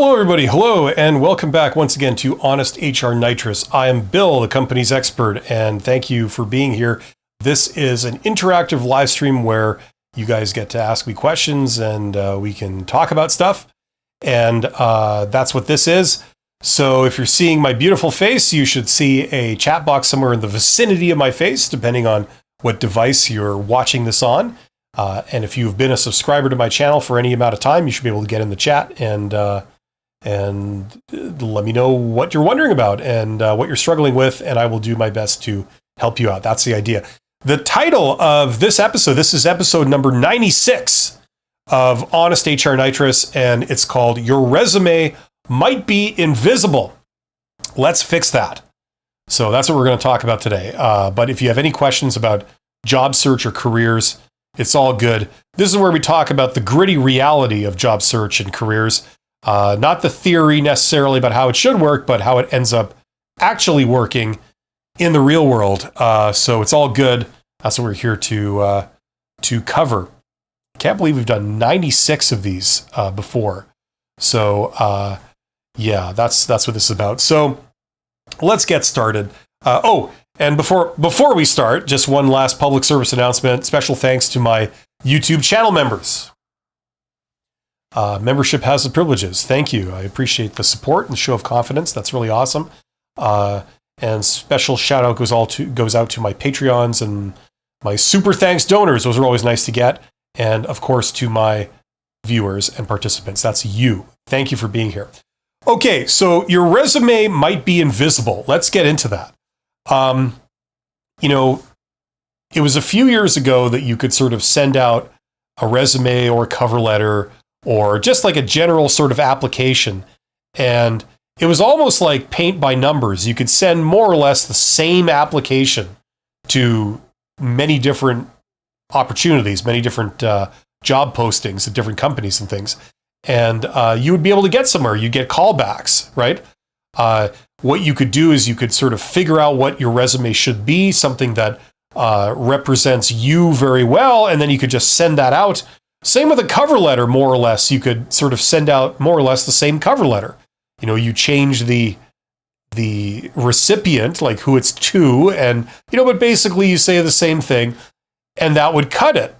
Hello, everybody. Hello, and welcome back once again to Honest HR Nitrous. I am Bill, the company's expert, and thank you for being here. This is an interactive live stream where you guys get to ask me questions and we can talk about stuff. And that's what this is. So if you're seeing my beautiful face, you should see a chat box somewhere in the vicinity of my face, depending on what device you're watching this on. And if you've been a subscriber to my channel for any amount of time, you should be able to get in the chat and let me know what you're wondering about and what you're struggling with, and I will do my best to help you out. That's the idea. The title of this episode, this is episode number 96 of Honest HR Nitrous, and it's called Your Resume Might Be Invisible. Let's fix that. So that's what we're going to talk about today. But if you have any questions about job search or careers, it's all good. This is where we talk about the gritty reality of job search and careers. Not the theory necessarily about how it should work, but how it ends up actually working in the real world. So it's all good. That's what we're here to cover. Can't believe we've done 96 of these before. So yeah, that's what this is about. So let's get started. And before we start, just one last public service announcement. Special thanks to my YouTube channel members. Membership has the privileges. Thank you. I appreciate the support and show of confidence. That's really awesome. And special shout out goes out to my Patreons and my super thanks donors. Those are always nice to get. And of course to my viewers and participants. That's you. Thank you for being here. Okay, so your resume might be invisible. Let's get into that. It was a few years ago that you could sort of send out a resume or a cover letter or just like a general sort of application. And it was almost like paint by numbers. You could send more or less the same application to many different opportunities, many different job postings at different companies and things. And you would be able to get somewhere. You get callbacks, right? What you could do is you could sort of figure out what your resume should be, something that represents you very well, and then you could just send that out. Same with a cover letter, more or less. You could sort of send out more or less the same cover letter. You change the recipient, like who it's to, and but basically you say the same thing, and that would cut it.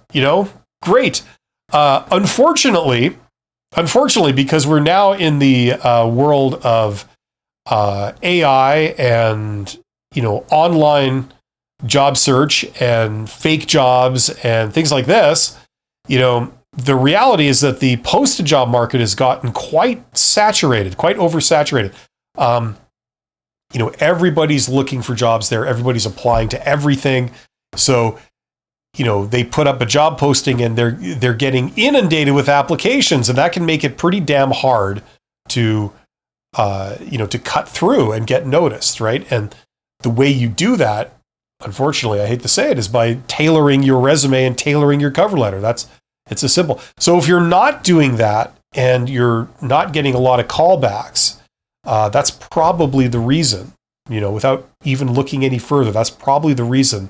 Great. Unfortunately, because we're now in the world of AI and online job search and fake jobs and things like this, the reality is that the posted job market has gotten quite saturated, quite oversaturated. Everybody's looking for jobs there. Everybody's applying to everything. So, they put up a job posting and they're getting inundated with applications, and that can make it pretty damn hard to cut through and get noticed, right? And the way you do that, unfortunately, I hate to say it, is by tailoring your resume and tailoring your cover letter. It's as simple. So if you're not doing that and you're not getting a lot of callbacks, that's probably the reason, without even looking any further, that's probably the reason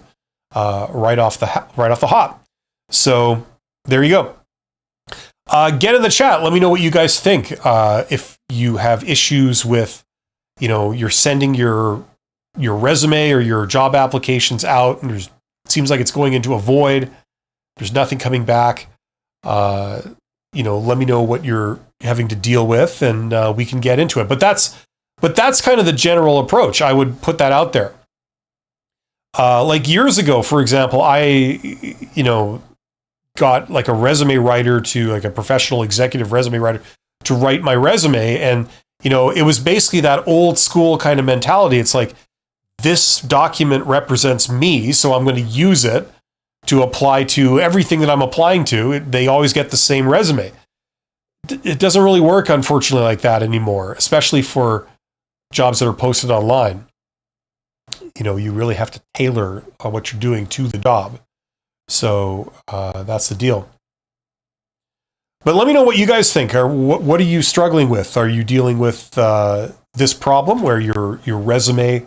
right off the hop. So there you go. Get in the chat. Let me know what you guys think. If you have issues with, you're sending your resume or your job applications out and it seems like it's going into a void. There's nothing coming back. Let me know what you're having to deal with, and we can get into it. But that's kind of the general approach. I would put that out there. Like years ago, for example, I got like a resume writer to like a professional executive resume writer to write my resume. And, it was basically that old school kind of mentality. It's like, this document represents me, so I'm going to use it to apply to everything that I'm applying to. They always get the same resume. It doesn't really work, unfortunately, like that anymore, especially for jobs that are posted online. You really have to tailor what you're doing to the job. So that's the deal. But let me know what you guys think. Or what are you struggling with? Are you dealing with this problem where your resume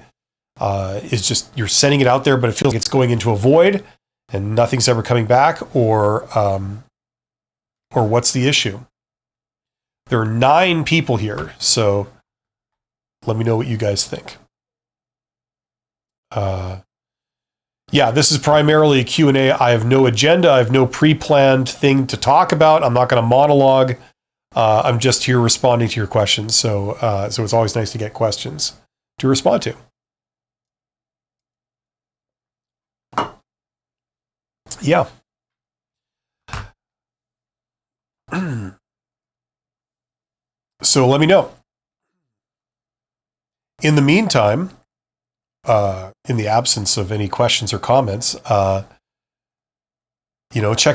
is just, you're sending it out there, but it feels like it's going into a void and nothing's ever coming back? Or what's the issue? There are 9 people here, so let me know what you guys think. Yeah, this is primarily a Q&A. I have no agenda. I have no pre-planned thing to talk about. I'm not going to monologue. I'm just here responding to your questions. So it's always nice to get questions to respond to. Yeah. So let me know. In the meantime, in the absence of any questions or comments, check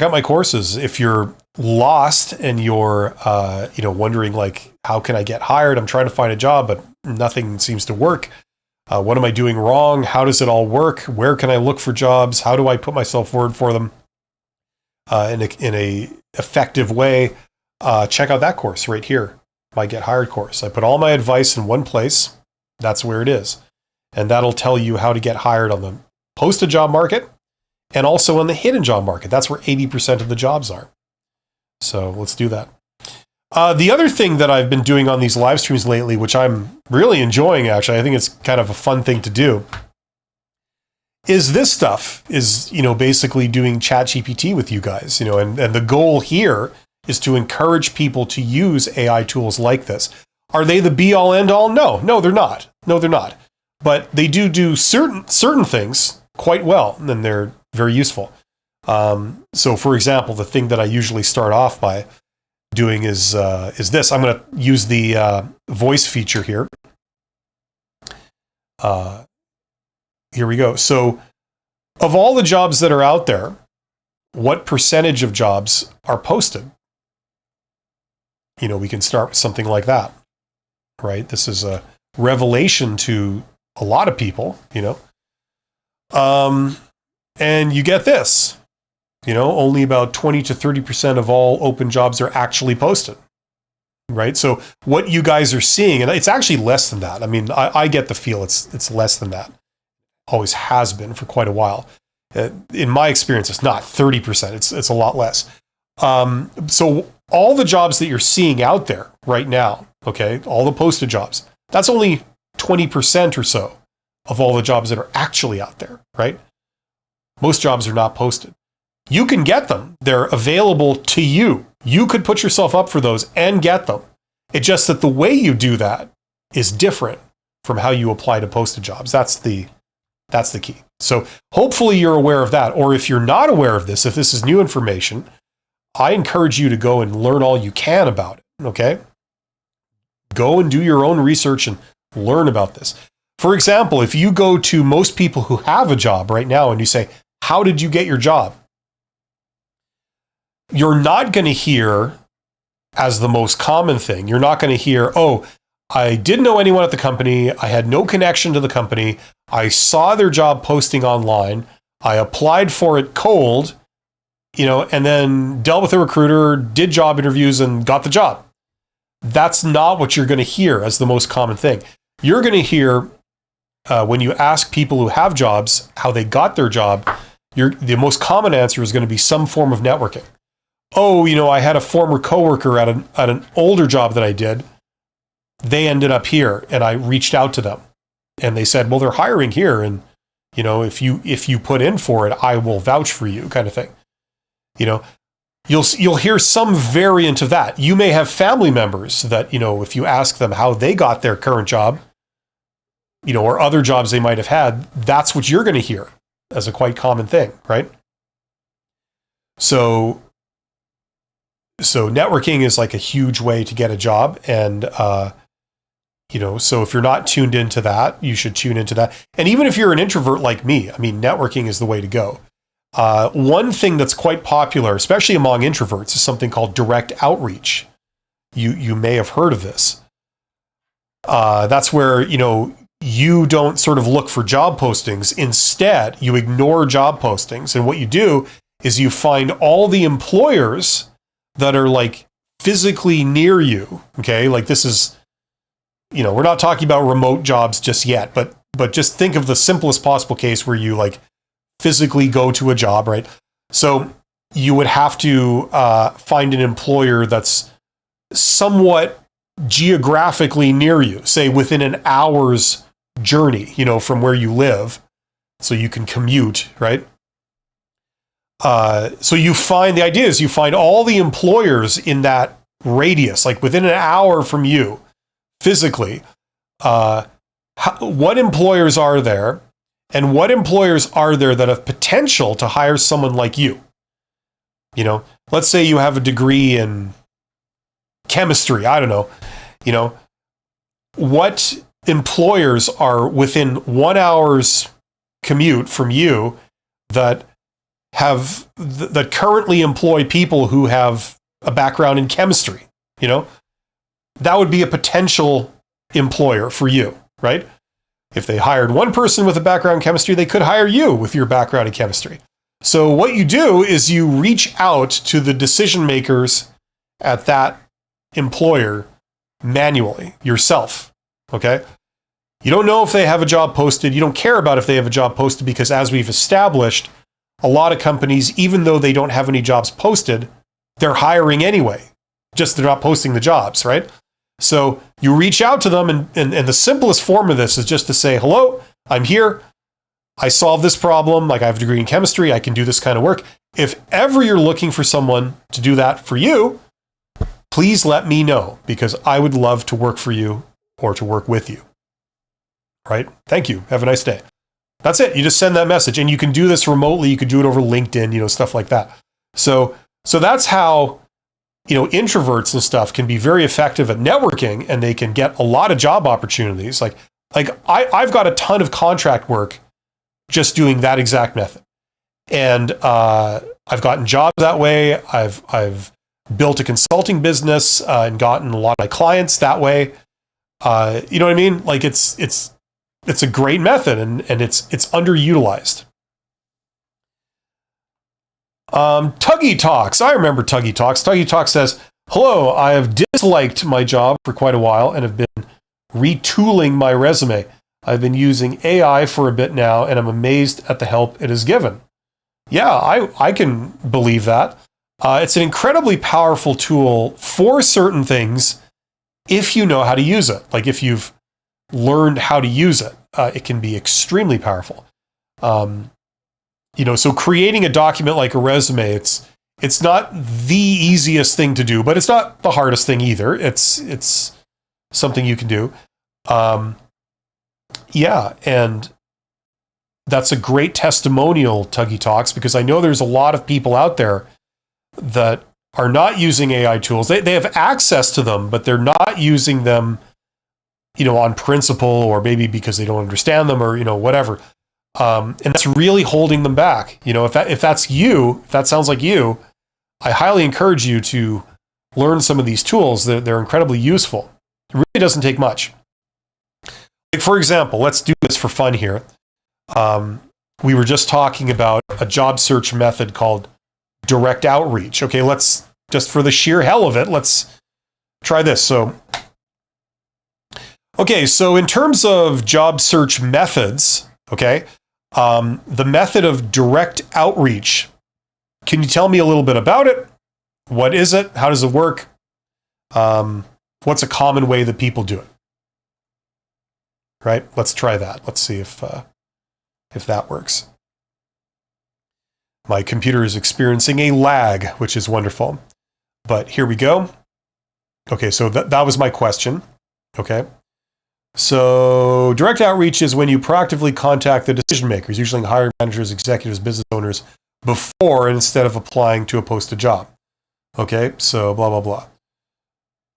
out my courses. If you're lost and you're, wondering like, how can I get hired? I'm trying to find a job, but nothing seems to work. What am I doing wrong? How does it all work? Where can I look for jobs? How do I put myself forward for them in a effective way? Check out that course right here, my Get Hired course. I put all my advice in one place. That's where it is. And that'll tell you how to get hired on the posted job market and also on the hidden job market. That's where 80% of the jobs are. So let's do that. The other thing that I've been doing on these live streams lately, which I'm really enjoying, actually, I think it's kind of a fun thing to do, is this stuff is, basically doing ChatGPT with you guys, and the goal here is to encourage people to use AI tools like this. Are they the be all end all? No, they're not. No, they're not. But they do certain things quite well, and they're very useful. So for example, the thing that I usually start off by doing is this. I'm going to use the voice feature here. Here we go. So of all the jobs that are out there, what percentage of jobs are posted? We can start with something like that, right? This is a revelation to a lot of people, and you get this, only about 20 to 30% of all open jobs are actually posted, right? So what you guys are seeing, and it's actually less than that. I mean, I get the feel it's less than that. Always has been for quite a while. In my experience, it's not 30%. It's a lot less. So all the jobs that you're seeing out there right now, okay, all the posted jobs, that's only 20% or so of all the jobs that are actually out there, right? Most jobs are not posted. You can get them. They're available to you. You could put yourself up for those and get them. It's just that the way you do that is different from how you apply to posted jobs. That's the key. So hopefully you're aware of that. Or if you're not aware of this, if this is new information, I encourage you to go and learn all you can about it, okay? Go and do your own research and learn about this. For example, if you go to most people who have a job right now and you say, how did you get your job? You're not going to hear, as the most common thing, you're not going to hear, oh, I didn't know anyone at the company. I had no connection to the company. I saw their job posting online. I applied for it cold, and then dealt with a recruiter, did job interviews and got the job. That's not what you're going to hear as the most common thing. You're going to hear when you ask people who have jobs how they got their job, the most common answer is going to be some form of networking. Oh, I had a former coworker at an older job that I did. They ended up here, and I reached out to them, and they said, well, they're hiring here, and if you put in for it, I will vouch for you, kind of thing. You'll hear some variant of that. You may have family members that, if you ask them how they got their current job, or other jobs they might have had, that's what you're going to hear as a quite common thing, right? So networking is like a huge way to get a job. And, so if you're not tuned into that, you should tune into that. And even if you're an introvert like me, I mean, networking is the way to go. One thing that's quite popular, especially among introverts, is something called direct outreach. You may have heard of this. That's where, you don't sort of look for job postings. Instead, you ignore job postings. And what you do is you find all the employers that are like physically near you. Okay. Like this is, we're not talking about remote jobs just yet, but just think of the simplest possible case where you like physically go to a job, right? So you would have to find an employer that's somewhat geographically near you, say within an hour's journey, from where you live, so you can commute, right? So you find all the employers in that radius, like within an hour from you, physically. What employers are there, and what employers are there that have potential to hire someone like you? Let's say you have a degree in chemistry. I don't know. What employers are within 1 hour's commute from you that currently employ people who have a background in chemistry? That would be a potential employer for you, right? If they hired one person with a background in chemistry, they could hire you with your background in chemistry. So what you do is you reach out to the decision makers at that employer manually, yourself, okay? You don't know if they have a job posted. You don't care about if they have a job posted because, as we've established, a lot of companies, even though they don't have any jobs posted, they're hiring anyway. Just they're not posting the jobs, right? So you reach out to them, and the simplest form of this is just to say, hello, I'm here. I solved this problem. Like, I have a degree in chemistry. I can do this kind of work. If ever you're looking for someone to do that for you, please let me know, because I would love to work for you or to work with you. Right? Thank you. Have a nice day. That's it. You just send that message, and you can do this remotely. You can do it over LinkedIn, stuff like that. So that's how, introverts and stuff can be very effective at networking, and they can get a lot of job opportunities. Like I've got a ton of contract work just doing that exact method. And I've gotten jobs that way. I've built a consulting business and gotten a lot of my clients that way. You know what I mean? Like it's a great method, and it's underutilized. Tuggy Talks. I remember Tuggy Talks. Tuggy Talks says, hello, I have disliked my job for quite a while and have been retooling my resume. I've been using AI for a bit now, and I'm amazed at the help it has given. Yeah, I can believe that. It's an incredibly powerful tool for certain things if you know how to use it. Like if you've learned how to use it, it can be extremely powerful. So creating a document like a resume, it's not the easiest thing to do, but it's not the hardest thing either. It's something you can do. Yeah, and that's a great testimonial, Tuggy Talks, because I know there's a lot of people out there that are not using AI tools. They have access to them, but they're not using them, on principle, or maybe because they don't understand them, or, whatever. And that's really holding them back. If that's you, if that sounds like you, I highly encourage you to learn some of these tools. They're incredibly useful. It really doesn't take much. Like, for example, let's do this for fun here. We were just talking about a job search method called direct outreach. Okay, let's, just for the sheer hell of it, let's try this. So in terms of job search methods, okay, the method of direct outreach, can you tell me a little bit about it? What is it? How does it work? What's a common way that people do it? Right? Let's try that. Let's see if that works. My computer is experiencing a lag, which is wonderful. But here we go. Okay, so that was my question. Okay. So direct outreach is when you proactively contact the decision makers, usually hiring managers, executives, business owners, before and instead of applying to a posted job. Okay, so blah, blah, blah.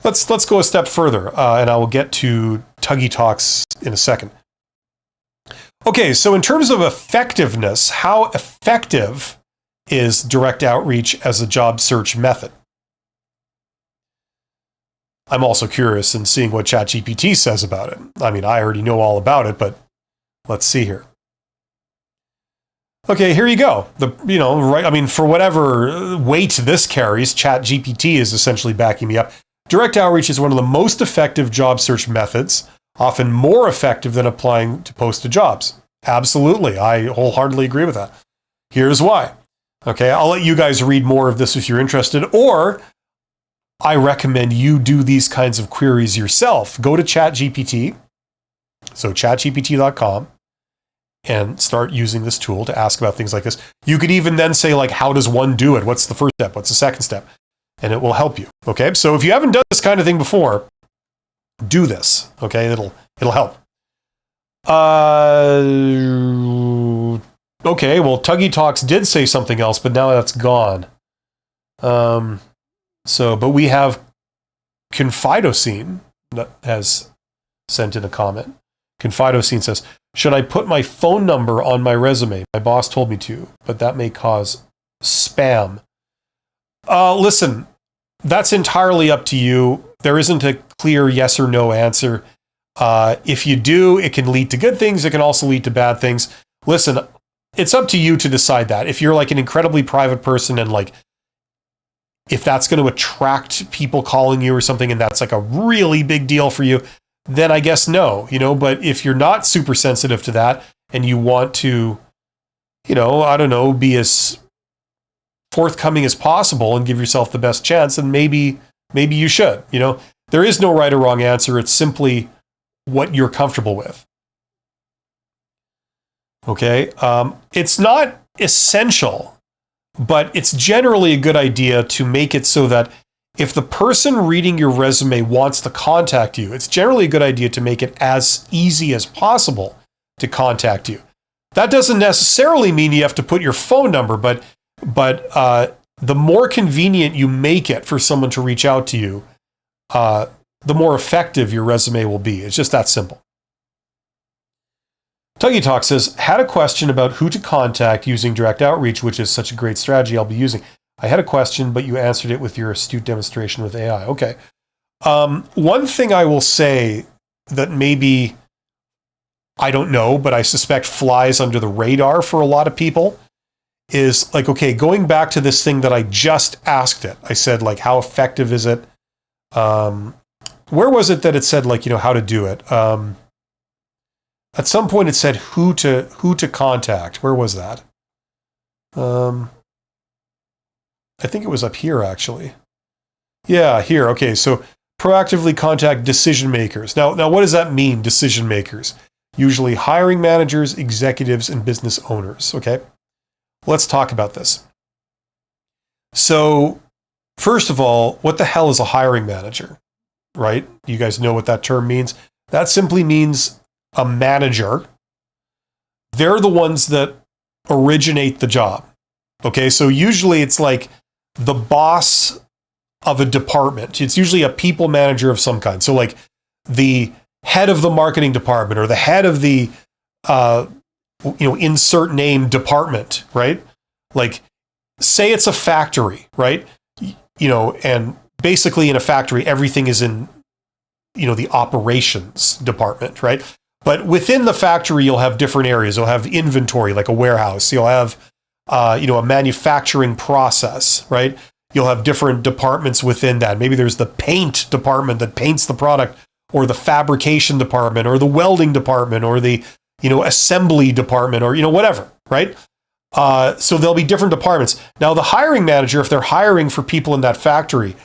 Let's go a step further, and I will get to Tuggy Talks in a second. Okay, so in terms of effectiveness, how effective is direct outreach as a job search method? I'm also curious in seeing what ChatGPT says about it. I mean, I already know all about it, but let's see here. Okay, here you go. Right? I mean, for whatever weight this carries, ChatGPT is essentially backing me up. Direct outreach is one of the most effective job search methods, often more effective than applying to posted jobs. Absolutely. I wholeheartedly agree with that. Here's why. Okay, I'll let you guys read more of this if you're interested, or I recommend you do these kinds of queries yourself. Go to ChatGPT, so chatgpt.com, and start using this tool to ask about things like this. You could even then say, like, how does one do it? What's the first step? What's the second step? And it will help you. Okay. So if you haven't done this kind of thing before, do this. Okay. It'll help. Okay. Well, Tuggy Talks did say something else, but now that's gone. But we have Confidocene that has sent in a comment. Confidocene says, should I put my phone number on my resume? My boss told me to, but that may cause spam. Listen, that's entirely up to you. There isn't a clear yes or no answer. If you do, it can lead to good things. It can also lead to bad things. Listen, it's up to you to decide that. If you're like an incredibly private person and like, if that's going to attract people calling you or something, and that's like a really big deal for you, then I guess no, but if you're not super sensitive to that and you want to, I don't know, be as forthcoming as possible and give yourself the best chance, then maybe you should, there is no right or wrong answer. It's simply what you're comfortable with. Okay. It's not essential, but it's generally a good idea to make it so that if the person reading your resume wants to contact you, it's generally a good idea to make it as easy as possible to contact you. That doesn't necessarily mean you have to put your phone number, but the more convenient you make it for someone to reach out to you, the more effective your resume will be. It's just that simple. Tuggy Talk says, had a question about who to contact using direct outreach, which is such a great strategy I'll be using. I had a question, but you answered it with your astute demonstration with AI. Okay. One thing I will say that maybe, I don't know, but I suspect flies under the radar for a lot of people is like, okay, going back to this thing that I just asked it. I said, like, how effective is it? Where was it that it said, like, how to do it? At some point it said who to contact. Where was that? I think it was up here, actually. Yeah, here. Okay, so proactively contact decision makers. Now, what does that mean, decision makers? Usually hiring managers, executives, and business owners. Okay, let's talk about this. So, first of all, what the hell is a hiring manager, right? You guys know what that term means? That simply means a manager. They're the ones that originate the job. Okay, so usually it's like the boss of a department. It's usually a people manager of some kind. So like the head of the marketing department or the head of the, insert name department, right? Like say it's a factory, right? And basically in a factory, everything is in, the operations department, right? But within the factory, you'll have different areas. You'll have inventory, like a warehouse. You'll have a manufacturing process, right? You'll have different departments within that. Maybe there's the paint department that paints the product, or the fabrication department, or the welding department, or the, assembly department, or, whatever, right? So there'll be different departments. Now, the hiring manager, if they're hiring for people in that factory,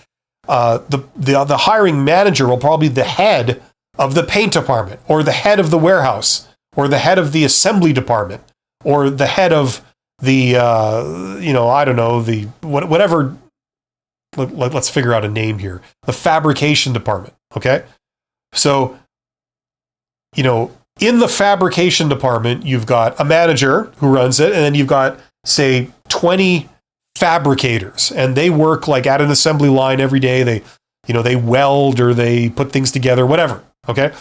the hiring manager will probably be the head of the paint department, or the head of the warehouse, or the head of the assembly department, or the head of the, I don't know, the whatever. Let's figure out a name here. The fabrication department. Okay. So, in the fabrication department, you've got a manager who runs it, and then you've got, say, 20 fabricators, and they work like at an assembly line every day. They weld or they put things together, whatever. Okay.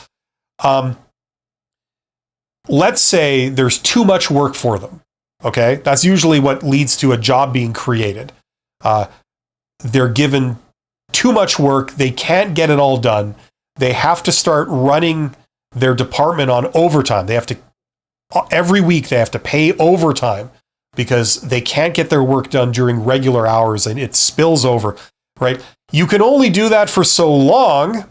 Let's say there's too much work for them. Okay. That's usually what leads to a job being created. They're given too much work. They can't get it all done. They have to start running their department on overtime. They have to, every week they have to pay overtime because they can't get their work done during regular hours and it spills over, right? You can only do that for so long.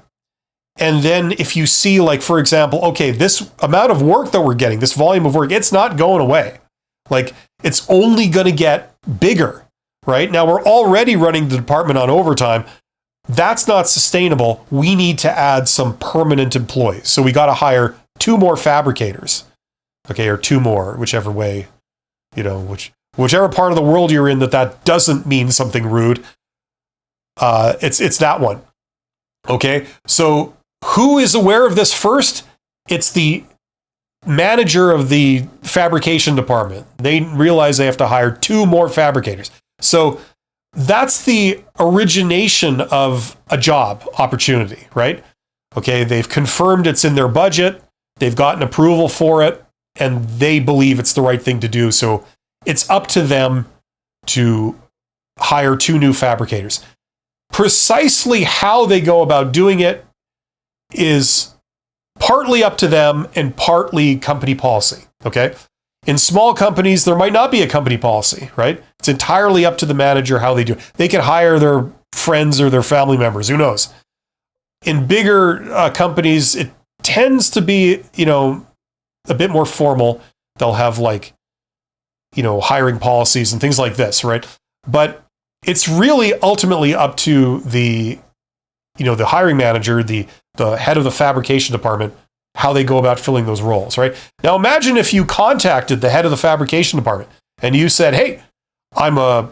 And then if you see, like, for example, okay, this amount of work that we're getting, this volume of work, it's not going away. Like, it's only going to get bigger, right? Now, we're already running the department on overtime. That's not sustainable. We need to add some permanent employees. So we got to hire 2 more fabricators. Okay, or 2 more, whichever way, whichever part of the world you're in that doesn't mean something rude. It's that one. Okay, so who is aware of this first? It's the manager of the fabrication department. They realize they have to hire 2 more fabricators. So that's the origination of a job opportunity, right? Okay, they've confirmed it's in their budget, they've gotten approval for it, and they believe it's the right thing to do. So it's up to them to hire 2 new fabricators. Precisely how they go about doing it is partly up to them and partly company policy, okay? In small companies, there might not be a company policy, right? It's entirely up to the manager how they do it. They can hire their friends or their family members, who knows? In bigger companies, it tends to be, a bit more formal. They'll have hiring policies and things like this, right? But it's really ultimately up to the hiring manager, the head of the fabrication department, how they go about filling those roles, right? Now imagine if you contacted the head of the fabrication department and you said, hey, I'm a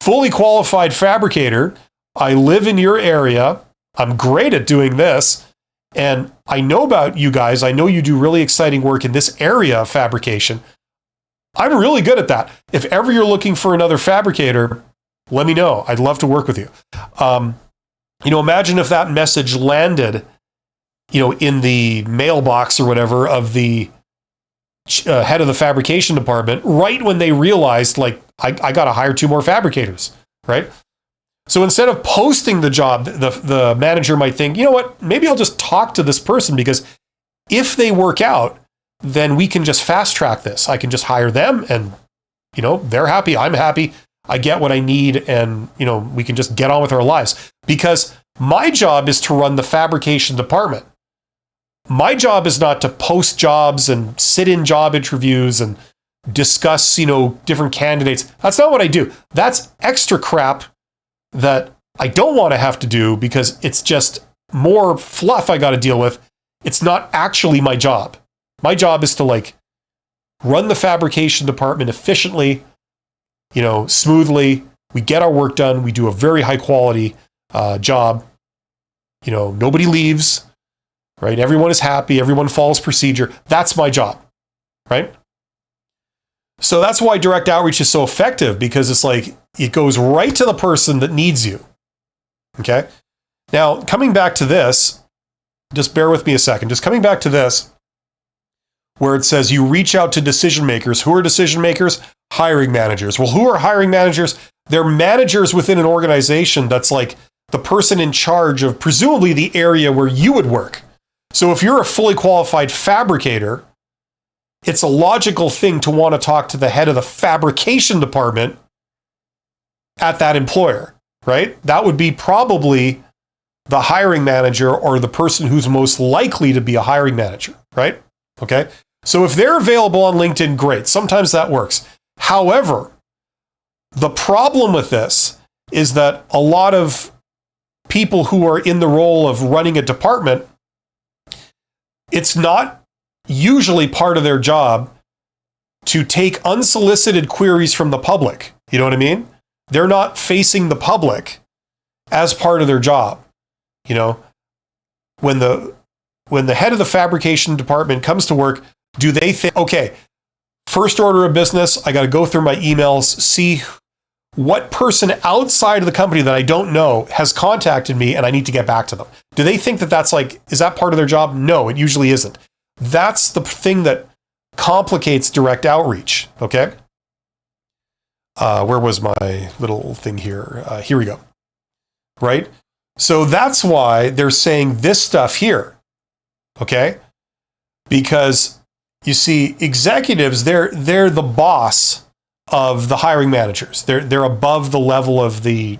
fully qualified fabricator. I live in your area. I'm great at doing this. And I know about you guys. I know you do really exciting work in this area of fabrication. I'm really good at that. If ever you're looking for another fabricator, let me know. I'd love to work with you. Imagine if that message landed, in the mailbox or whatever of the head of the fabrication department, right when they realized, I got to hire 2 more fabricators, right? So instead of posting the job, the manager might think, you know what, maybe I'll just talk to this person, because if they work out, then we can just fast track this. I can just hire them and, they're happy, I'm happy, I get what I need, and, we can just get on with our lives. Because my job is to run the fabrication department. My job is not to post jobs and sit in job interviews and discuss, different candidates. That's not what I do. That's extra crap that I don't want to have to do, because it's just more fluff I got to deal with. It's not actually my job. My job is to run the fabrication department efficiently, smoothly. We get our work done. We do a very high quality job. Nobody leaves, right? Everyone is happy. Everyone follows procedure. That's my job, right? So that's why direct outreach is so effective, because it's it goes right to the person that needs you. Okay. Now, coming back to this, just bear with me a second. Just coming back to this, where it says you reach out to decision makers. Who are decision makers? Hiring managers. Well, who are hiring managers? They're managers within an organization that's the person in charge of presumably the area where you would work. So if you're a fully qualified fabricator, it's a logical thing to want to talk to the head of the fabrication department at that employer, right? That would be probably the hiring manager, or the person who's most likely to be a hiring manager, right? Okay. So if they're available on LinkedIn, great. Sometimes that works. However, the problem with this is that a lot of people who are in the role of running a department, it's not usually part of their job to take unsolicited queries from the public. You know what I mean? They're not facing the public as part of their job. When the head of the fabrication department comes to work, do they think, okay, first order of business, I got to go through my emails, see what person outside of the company that I don't know has contacted me, and I need to get back to them. Do they think that that's is that part of their job? No, it usually isn't. That's the thing that complicates direct outreach, okay? Where was my little thing here? Here we go, right? So that's why they're saying this stuff here, okay? Because you see, executives, they're the boss of the hiring managers. They're above the level of the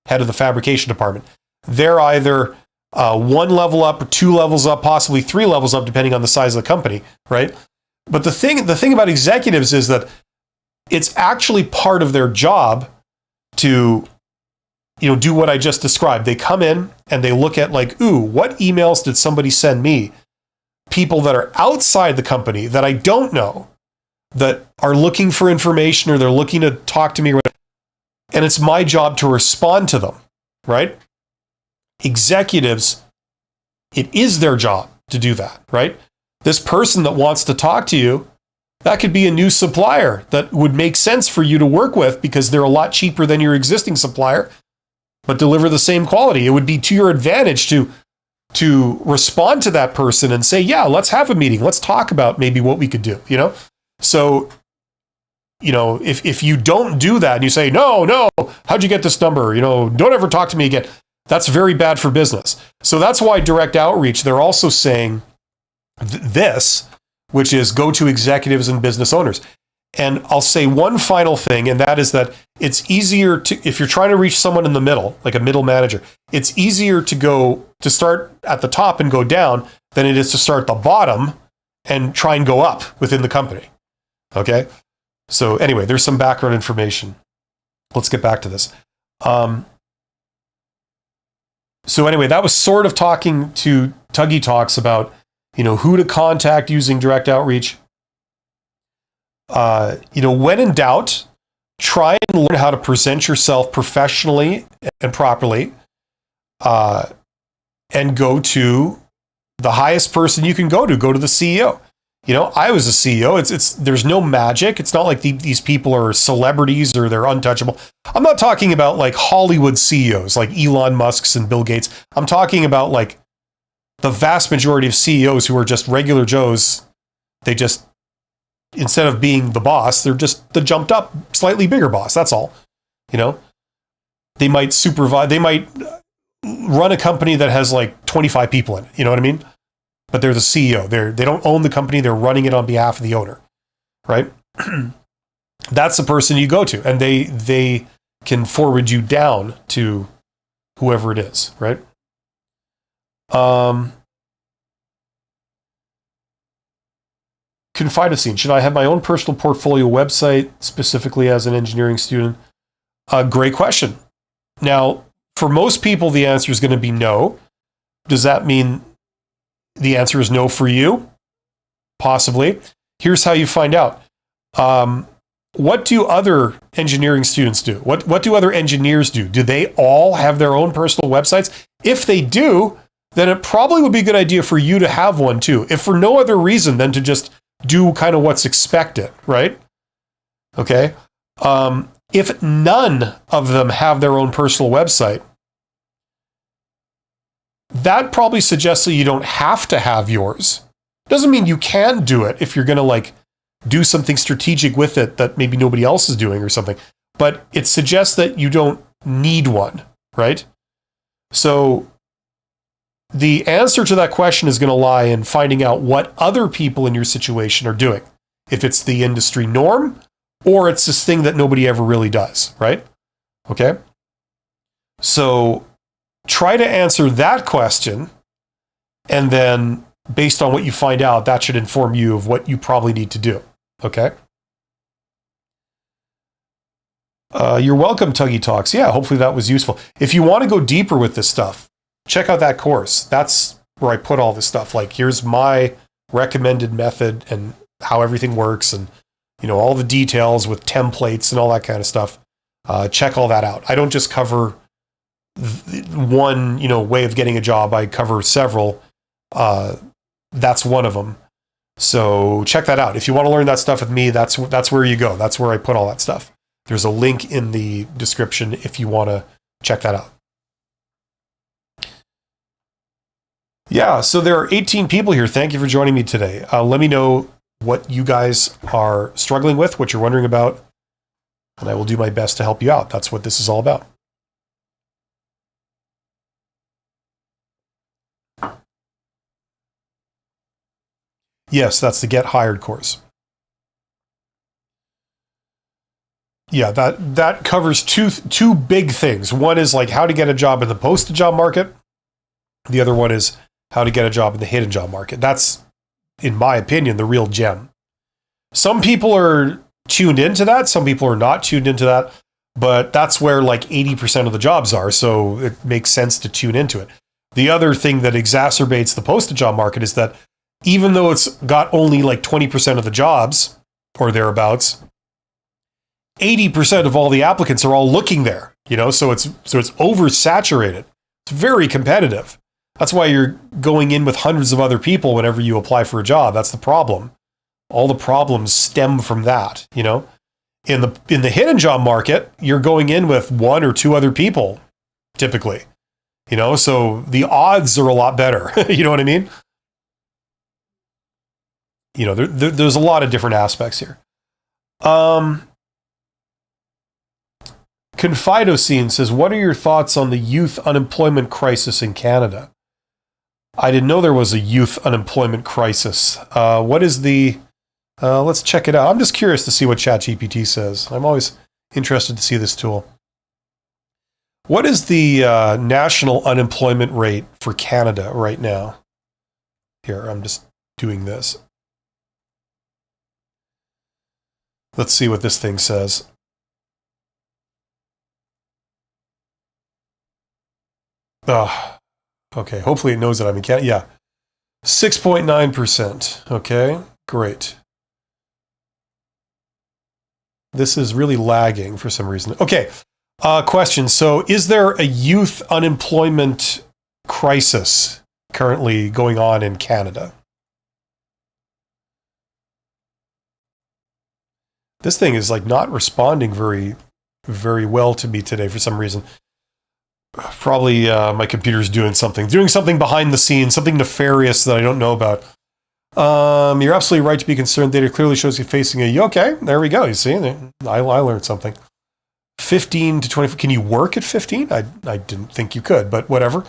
head of the fabrication department. They're either 1 level up or 2 levels up, possibly 3 levels up, depending on the size of the company, right? But the thing about executives is that it's actually part of their job to do what I just described. They come in and they look at like, ooh, what emails did somebody send me? People that are outside the company that I don't know, that are looking for information or they're looking to talk to me. And it's my job to respond to them, right? Executives, it is their job to do that, right? This person that wants to talk to you, that could be a new supplier that would make sense for you to work with because they're a lot cheaper than your existing supplier, but deliver the same quality. It would be to your advantage to respond to that person and say, yeah, let's have a meeting. Let's talk about maybe what we could do, So, if you don't do that and you say, no, how'd you get this number? Don't ever talk to me again. That's very bad for business. So that's why direct outreach, they're also saying this, which is go to executives and business owners. And I'll say one final thing, and that is that it's easier to, if you're trying to reach someone in the middle, like a middle manager, it's easier to start at the top and go down than it is to start at the bottom and try and go up within the company. Okay? So anyway, there's some background information. Let's get back to this. So anyway, that was sort of talking to Tuggy Talks about, who to contact using direct outreach. When in doubt, try and learn how to present yourself professionally and properly, and go to the highest person you can go to the CEO. I was a CEO. There's no magic. It's not like these people are celebrities or they're untouchable. I'm not talking about like Hollywood CEOs like Elon Musk's and Bill Gates. I'm talking about like the vast majority of CEOs who are just regular Joes. They just, instead of being the boss, they're just the jumped up, slightly bigger boss. That's all. They might supervise, they might run a company that has like 25 people in it. You know what I mean? But they're the CEO. They don't own the company. They're running it on behalf of the owner, right? That's the person you go to, and they can forward you down to whoever it is, right? Confide a scene. Should I have my own personal portfolio website specifically as an engineering student? Great question. Now, for most people, the answer is going to be no. Does that mean the answer is no for you? Possibly. Here's how you find out. What do other engineering students do? What do other engineers do? Do they all have their own personal websites? If they do, then it probably would be a good idea for you to have one too. If for no other reason than to just do kind of what's expected, right? Okay. If none of them have their own personal website, that probably suggests that you don't have to have yours. Doesn't mean you can't do it if you're going to like do something strategic with it that maybe nobody else is doing or something. But it suggests that you don't need one, right? So the answer to that question is going to lie in finding out what other people in your situation are doing. If it's the industry norm or it's this thing that nobody ever really does, right? Okay. So try to answer that question, and then based on what you find out, that should inform you of what you probably need to do. Okay? You're welcome, Tuggy Talks. Yeah, hopefully that was useful. If you want to go deeper with this stuff, check out that course. That's where I put all this stuff. Like, here's my recommended method and how everything works, and all the details with templates and all that kind of stuff. Check all that out. I don't just cover one, way of getting a job. I cover several. That's one of them. So check that out. If you want to learn that stuff with me, that's where you go. That's where I put all that stuff. There's a link in the description if you want to check that out. Yeah, so there are 18 people here. Thank you for joining me today. Let me know what you guys are struggling with, what you're wondering about, and I will do my best to help you out. That's what this is all about. Yes, that's the Get Hired course. Yeah, that covers two big things. One is like how to get a job in the posted job market. The other one is how to get a job in the hidden job market. That's, in my opinion, the real gem. Some people are tuned into that. Some people are not tuned into that. but that's where like 80% of the jobs are. So it makes sense to tune into it. The other thing that exacerbates the posted job market is that even though it's got only like 20% of the jobs or thereabouts, 80% of all the applicants are all looking there, so it's oversaturated. It's very competitive. That's why you're going in with hundreds of other people whenever you apply for a job. That's the problem. All the problems stem from that, In the hidden job market, you're going in with one or two other people, typically. So the odds are a lot better. You know what I mean? There's a lot of different aspects here. Confidocene says, what are your thoughts on the youth unemployment crisis in Canada? I didn't know there was a youth unemployment crisis. What is the... let's check it out. I'm just curious to see what ChatGPT says. I'm always interested to see this tool. What is the national unemployment rate for Canada right now? Here, I'm just doing this. Let's see what this thing says. Oh, okay. Hopefully it knows that I'm in Canada. Yeah. 6.9%. Okay, great. This is really lagging for some reason. Okay. Question. So is there a youth unemployment crisis currently going on in Canada? This thing is like not responding very, very well to me today for some reason. Probably my computer's doing something behind the scenes, something nefarious that I don't know about. You're absolutely right to be concerned. Data clearly shows you facing a... Okay, there we go. You see, I learned something. 15 to 20. Can you work at 15? I didn't think you could, but whatever.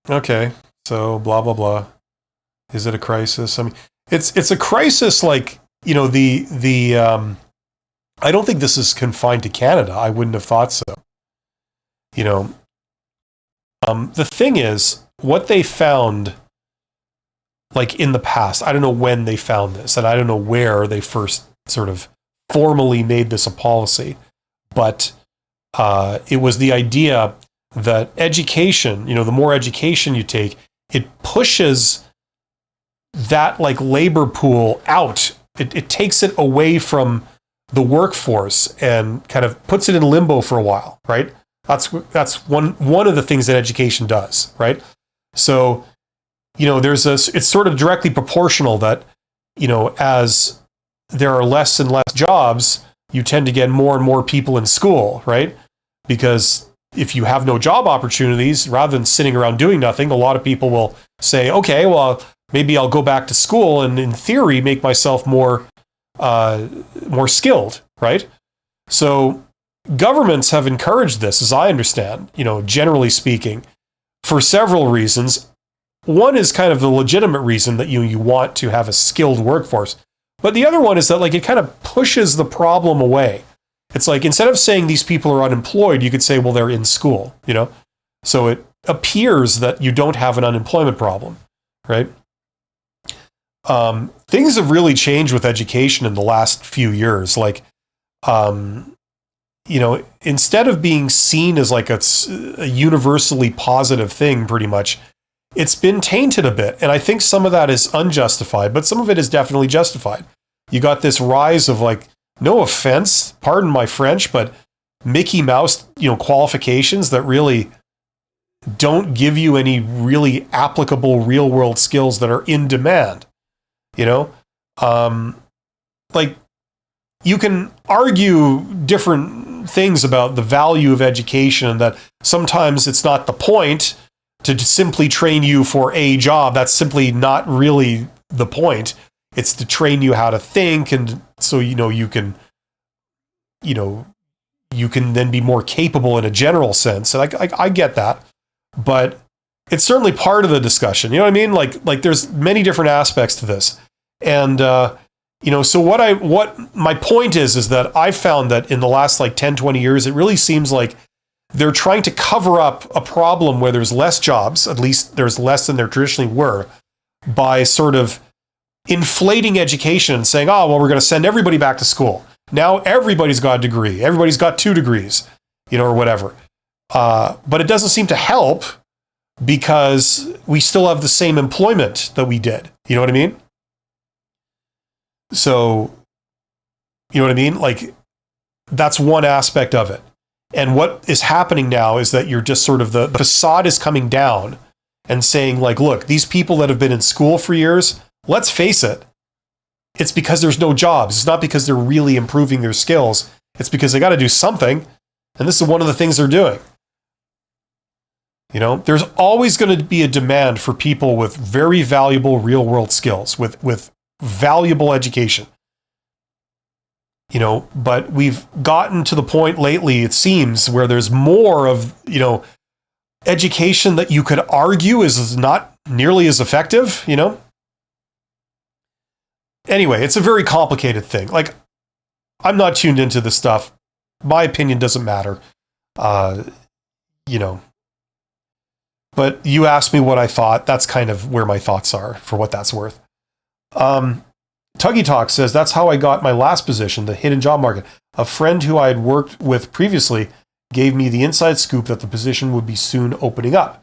Okay, so blah, blah, blah. Is it a crisis? I mean, it's a crisis like, I don't think this is confined to Canada. I wouldn't have thought so. The thing is, what they found, like in the past, I don't know when they found this, and I don't know where they first sort of formally made this a policy, but it was the idea that education, the more education you take, it pushes that like labor pool out. It takes it away from the workforce and kind of puts it in limbo for a while, right? That's one of the things that education does, right? So, it's sort of directly proportional that, as there are less and less jobs, you tend to get more and more people in school, right? Because if you have no job opportunities, rather than sitting around doing nothing, a lot of people will say, okay, well, maybe I'll go back to school and in theory make myself more skilled, right? So governments have encouraged this, as I understand, generally speaking, for several reasons. One is kind of the legitimate reason that you want to have a skilled workforce. But the other one is that like it kind of pushes the problem away. It's like instead of saying these people are unemployed, you could say, well, they're in school, So it appears that you don't have an unemployment problem, right? Things have really changed with education in the last few years. Like, instead of being seen as like a universally positive thing, pretty much, it's been tainted a bit. And I think some of that is unjustified, but some of it is definitely justified. You got this rise of like, no offense, pardon my French, but Mickey Mouse, qualifications that really don't give you any really applicable real world skills that are in demand. Like you can argue different things about the value of education and that sometimes it's not the point to simply train you for a job. That's simply not really the point. It's to train you how to think, and so you can then be more capable in a general sense. And I get that, but it's certainly part of the discussion. You know what I mean? Like there's many different aspects to this, and so what my point is that I found that in the last like 10, 20 years, it really seems like they're trying to cover up a problem where there's less jobs, at least there's less than there traditionally were, by sort of inflating education and saying, oh, well, we're going to send everybody back to school. Now everybody's got a degree. Everybody's got 2 degrees, or whatever. But it doesn't seem to help because we still have the same employment that we did. You know what I mean? So, you know what I mean? Like, that's one aspect of it. And what is happening now is that you're just sort of the facade is coming down and saying, like, look, these people that have been in school for years, let's face it, it's because there's no jobs. It's not because they're really improving their skills. It's because they got to do something. And this is one of the things they're doing. There's always going to be a demand for people with very valuable real world skills, with valuable education. But we've gotten to the point lately, it seems, where there's more of, education that you could argue is not nearly as effective, Anyway, it's a very complicated thing. Like, I'm not tuned into this stuff. My opinion doesn't matter. But you asked me what I thought. That's kind of where my thoughts are, for what that's worth. Tuggy Talk says, that's how I got my last position, the hidden job market. A friend who I had worked with previously gave me the inside scoop that the position would be soon opening up.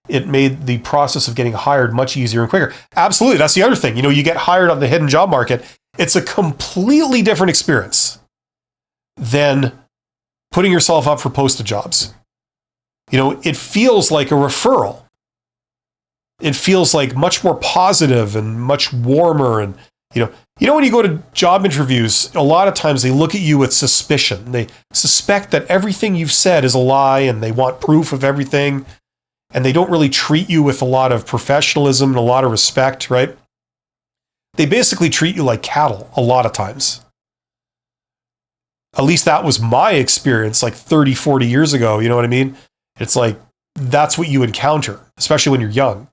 It made the process of getting hired much easier and quicker. Absolutely. That's the other thing. You get hired on the hidden job market. It's a completely different experience than putting yourself up for posted jobs. It feels like a referral. It feels like much more positive and much warmer. And, when you go to job interviews, a lot of times they look at you with suspicion. They suspect that everything you've said is a lie and they want proof of everything. And they don't really treat you with a lot of professionalism and a lot of respect, right? They basically treat you like cattle a lot of times. At least that was my experience like 30, 40 years ago. You know what I mean? It's like, that's what you encounter, especially when you're young.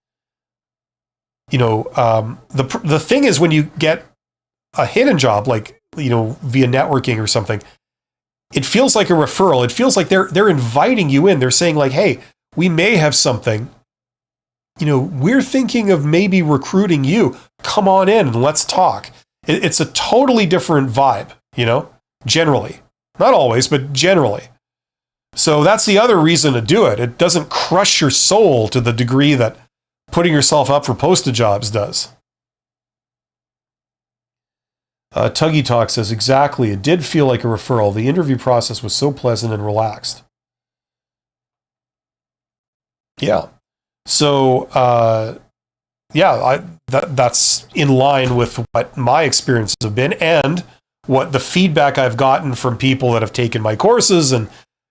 The thing is, when you get a hidden job, like, via networking or something, it feels like a referral. It feels like they're inviting you in. They're saying like, hey, we may have something, we're thinking of maybe recruiting you. Come on in and let's talk. It's a totally different vibe, generally. Not always, but generally. So that's the other reason to do it. It doesn't crush your soul to the degree that putting yourself up for posted jobs does. Tuggy Talk says, exactly. It did feel like a referral. The interview process was so pleasant and relaxed. Yeah. So, that's in line with what my experiences have been and what the feedback I've gotten from people that have taken my courses and,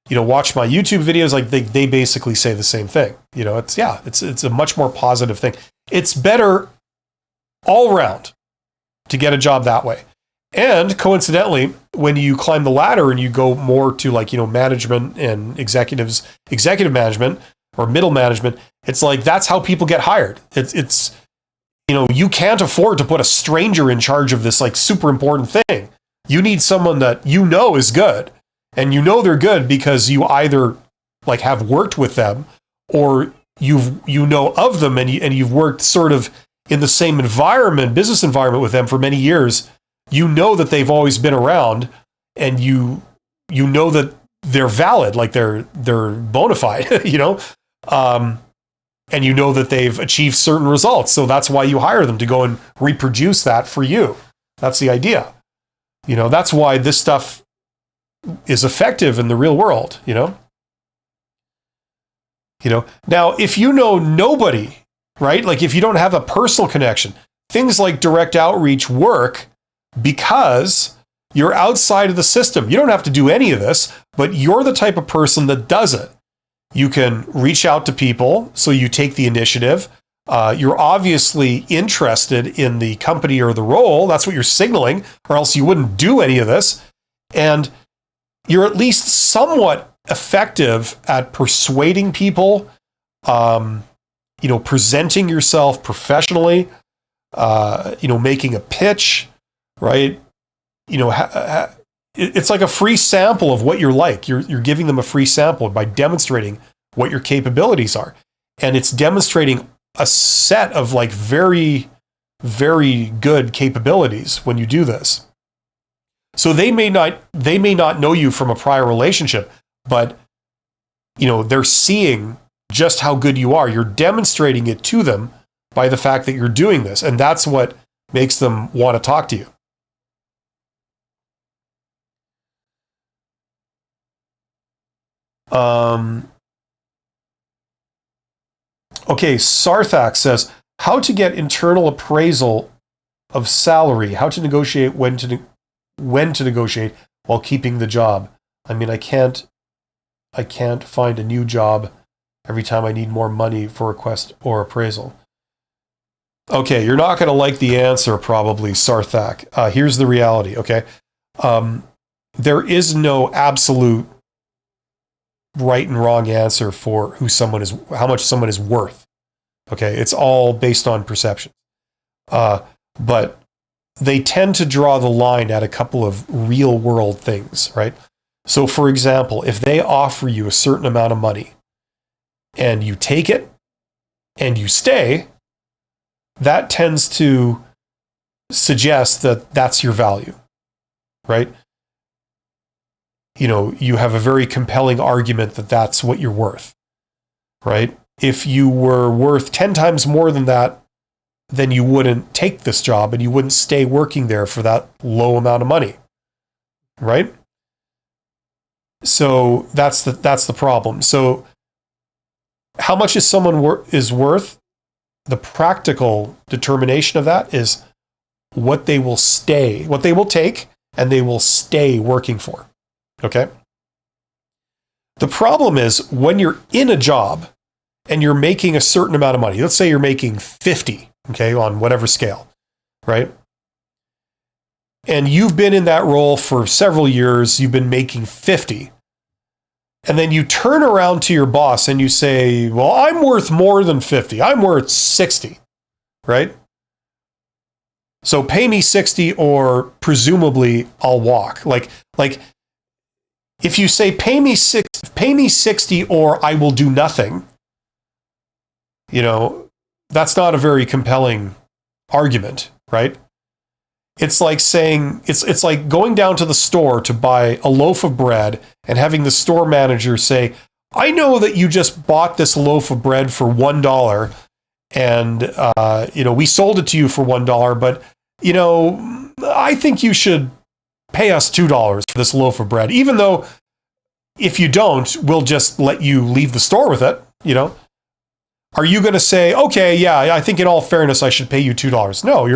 watched my YouTube videos. Like they basically say the same thing. It's a much more positive thing. It's better all around to get a job that way. And coincidentally, when you climb the ladder and you go more to management and executive management, or middle management, it's like, that's how people get hired. It's you can't afford to put a stranger in charge of this like super important thing. You need someone that is good, and they're good because you either like have worked with them, or you know of them and you've worked sort of in the same business environment with them for many years. That they've always been around, and that they're valid, like they're bona fide, and that they've achieved certain results. So that's why you hire them, to go and reproduce that for you. That's the idea. That's why this stuff is effective in the real world, Now, if nobody, right? Like if you don't have a personal connection, things like direct outreach work because you're outside of the system. You don't have to do any of this, but you're the type of person that does it. You can reach out to people, so you take the initiative. You're obviously interested in the company or the role. That's what you're signaling, or else you wouldn't do any of this. And you're at least somewhat effective at persuading people, presenting yourself professionally, making a pitch, right? It's like a free sample of what you're like. You're giving them a free sample by demonstrating what your capabilities are. And it's demonstrating a set of like very, very good capabilities when you do this. So they may not know you from a prior relationship, but they're seeing just how good you are. You're demonstrating it to them by the fact that you're doing this, and that's what makes them want to talk to you. Okay, Sarthak says, how to get internal appraisal of salary, how to negotiate, when to negotiate while keeping the job. I mean, I can't find a new job every time I need more money for request or appraisal. Okay, you're not going to like the answer probably, Sarthak. Here's the reality, okay? There is no absolute right and wrong answer for how much someone is worth. Okay, it's all based on perception. But they tend to draw the line at a couple of real world things, right? So for example, if they offer you a certain amount of money and you take it and you stay, that tends to suggest that that's your value, right? You have a very compelling argument that that's what you're worth, right? If you were worth 10 times more than that, then you wouldn't take this job and you wouldn't stay working there for that low amount of money, right? So that's the problem. So how much is someone is worth? The practical determination of that is what they will take, and they will stay working for. Okay? The problem is when you're in a job and you're making a certain amount of money, let's say you're making 50, okay, on whatever scale, right? And you've been in that role for several years, you've been making 50. And then you turn around to your boss and you say, well, I'm worth more than 50. I'm worth 60, right? So pay me 60 or presumably I'll walk. Like if you say pay me 60 or I will do nothing, that's not a very compelling argument, right? It's like saying, it's like going down to the store to buy a loaf of bread and having the store manager say, I know that you just bought this loaf of bread for $1 and, we sold it to you for $1, but, I think you should pay us $2 for this loaf of bread, even though if you don't, we'll just let you leave the store with it, Are you going to say, okay, yeah, I think in all fairness, I should pay you $2? No,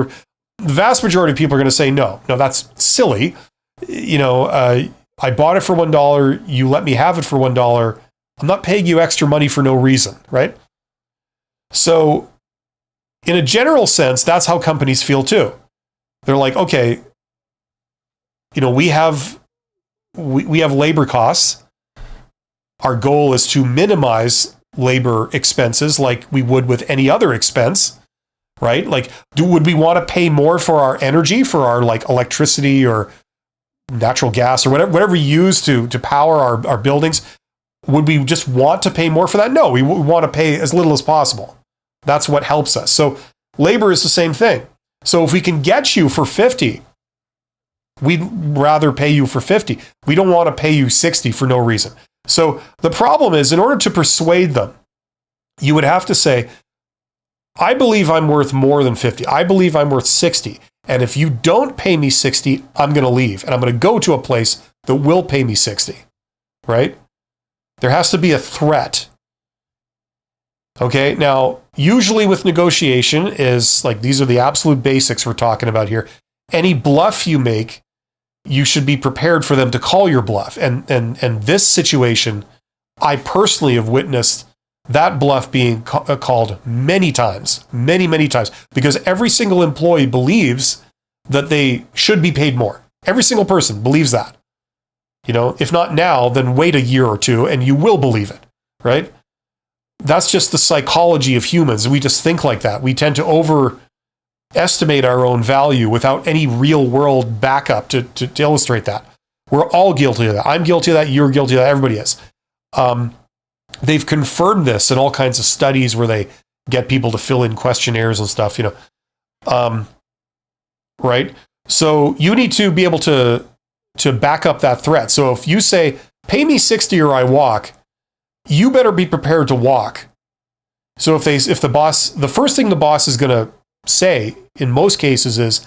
the vast majority of people are going to say, no, that's silly. I bought it for $1. You let me have it for $1. I'm not paying you extra money for no reason, right? So in a general sense, that's how companies feel too. They're like, okay, we have labor costs. Our goal is to minimize labor expenses like we would with any other expense, right? Like, would we want to pay more for our energy, for our electricity or natural gas or whatever we use to power our buildings? Would we just want to pay more for that? No, we want to pay as little as possible. That's what helps us. So labor is the same thing. So if we can get you for 50, we'd rather pay you for 50. We don't want to pay you 60 for no reason. So the problem is, in order to persuade them, you would have to say, I believe I'm worth more than 50. I believe I'm worth 60. And if you don't pay me 60, I'm going to leave. And I'm going to go to a place that will pay me 60, right? There has to be a threat. Okay, now, usually with negotiation is these are the absolute basics we're talking about here. Any bluff you make, you should be prepared for them to call your bluff. And this situation, I personally have witnessed that bluff being called many times, many times, because every single employee believes that they should be paid more. Every single person believes that. If not now, then wait a year or two and you will believe it, right? That's just the psychology of humans. We just think like that. We tend to overestimate our own value without any real world backup to illustrate that. We're all guilty of that. I'm guilty of that. You're guilty of that. Everybody is. They've confirmed this in all kinds of studies where they get people to fill in questionnaires and stuff. Right? So you need to be able to back up that threat. So if you say, pay me 60 or I walk, you better be prepared to walk. So if the first thing the boss is going to say in most cases is,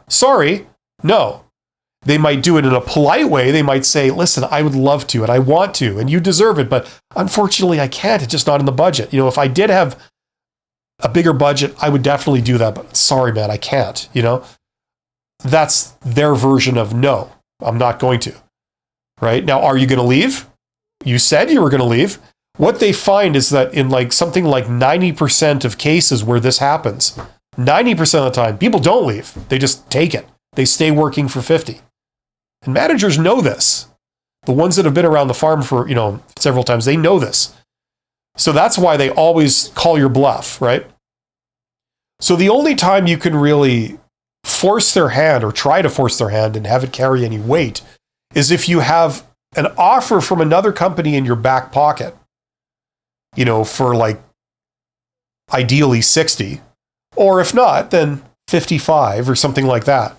sorry, no. They might do it in a polite way. They might say, listen, I would love to, and I want to, and you deserve it, but unfortunately I can't. It's just not in the budget. If I did have a bigger budget, I would definitely do that, but sorry, man, I can't, That's their version of no, I'm not going to, right? Now, are you going to leave? You said you were going to leave. What they find is that in something like 90% of cases where this happens, 90% of the time, people don't leave. They just take it. They stay working for 50. And managers know this. The ones that have been around the farm for, several times, they know this. So that's why they always call your bluff, right? So the only time you can really force their hand or try to force their hand and have it carry any weight is if you have an offer from another company in your back pocket, for ideally 60, or if not, then 55 or something like that.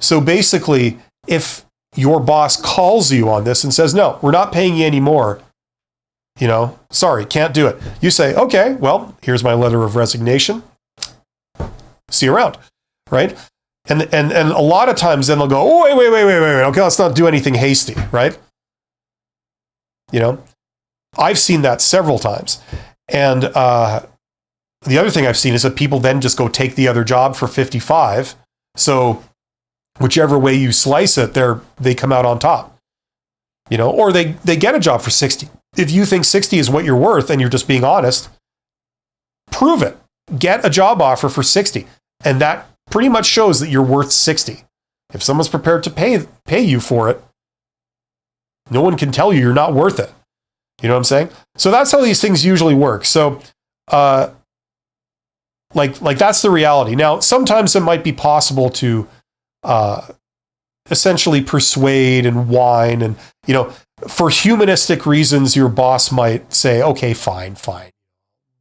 So basically, if your boss calls you on this and says, no, we're not paying you anymore, sorry, can't do it. You say, okay, well, here's my letter of resignation. See you around, right? And a lot of times then they'll go, oh, wait. Okay, let's not do anything hasty, right? I've seen that several times. And the other thing I've seen is that people then just go take the other job for 55. So whichever way you slice it, they come out on top, or they get a job for 60. If you think 60 is what you're worth and you're just being honest, prove it. Get a job offer for 60. And that pretty much shows that you're worth 60. If someone's prepared to pay you for it, no one can tell you're not worth it. You know what I'm saying? So that's how these things usually work. So, like that's the reality. Now, sometimes it might be possible to essentially persuade and whine, and for humanistic reasons, your boss might say, "Okay, fine,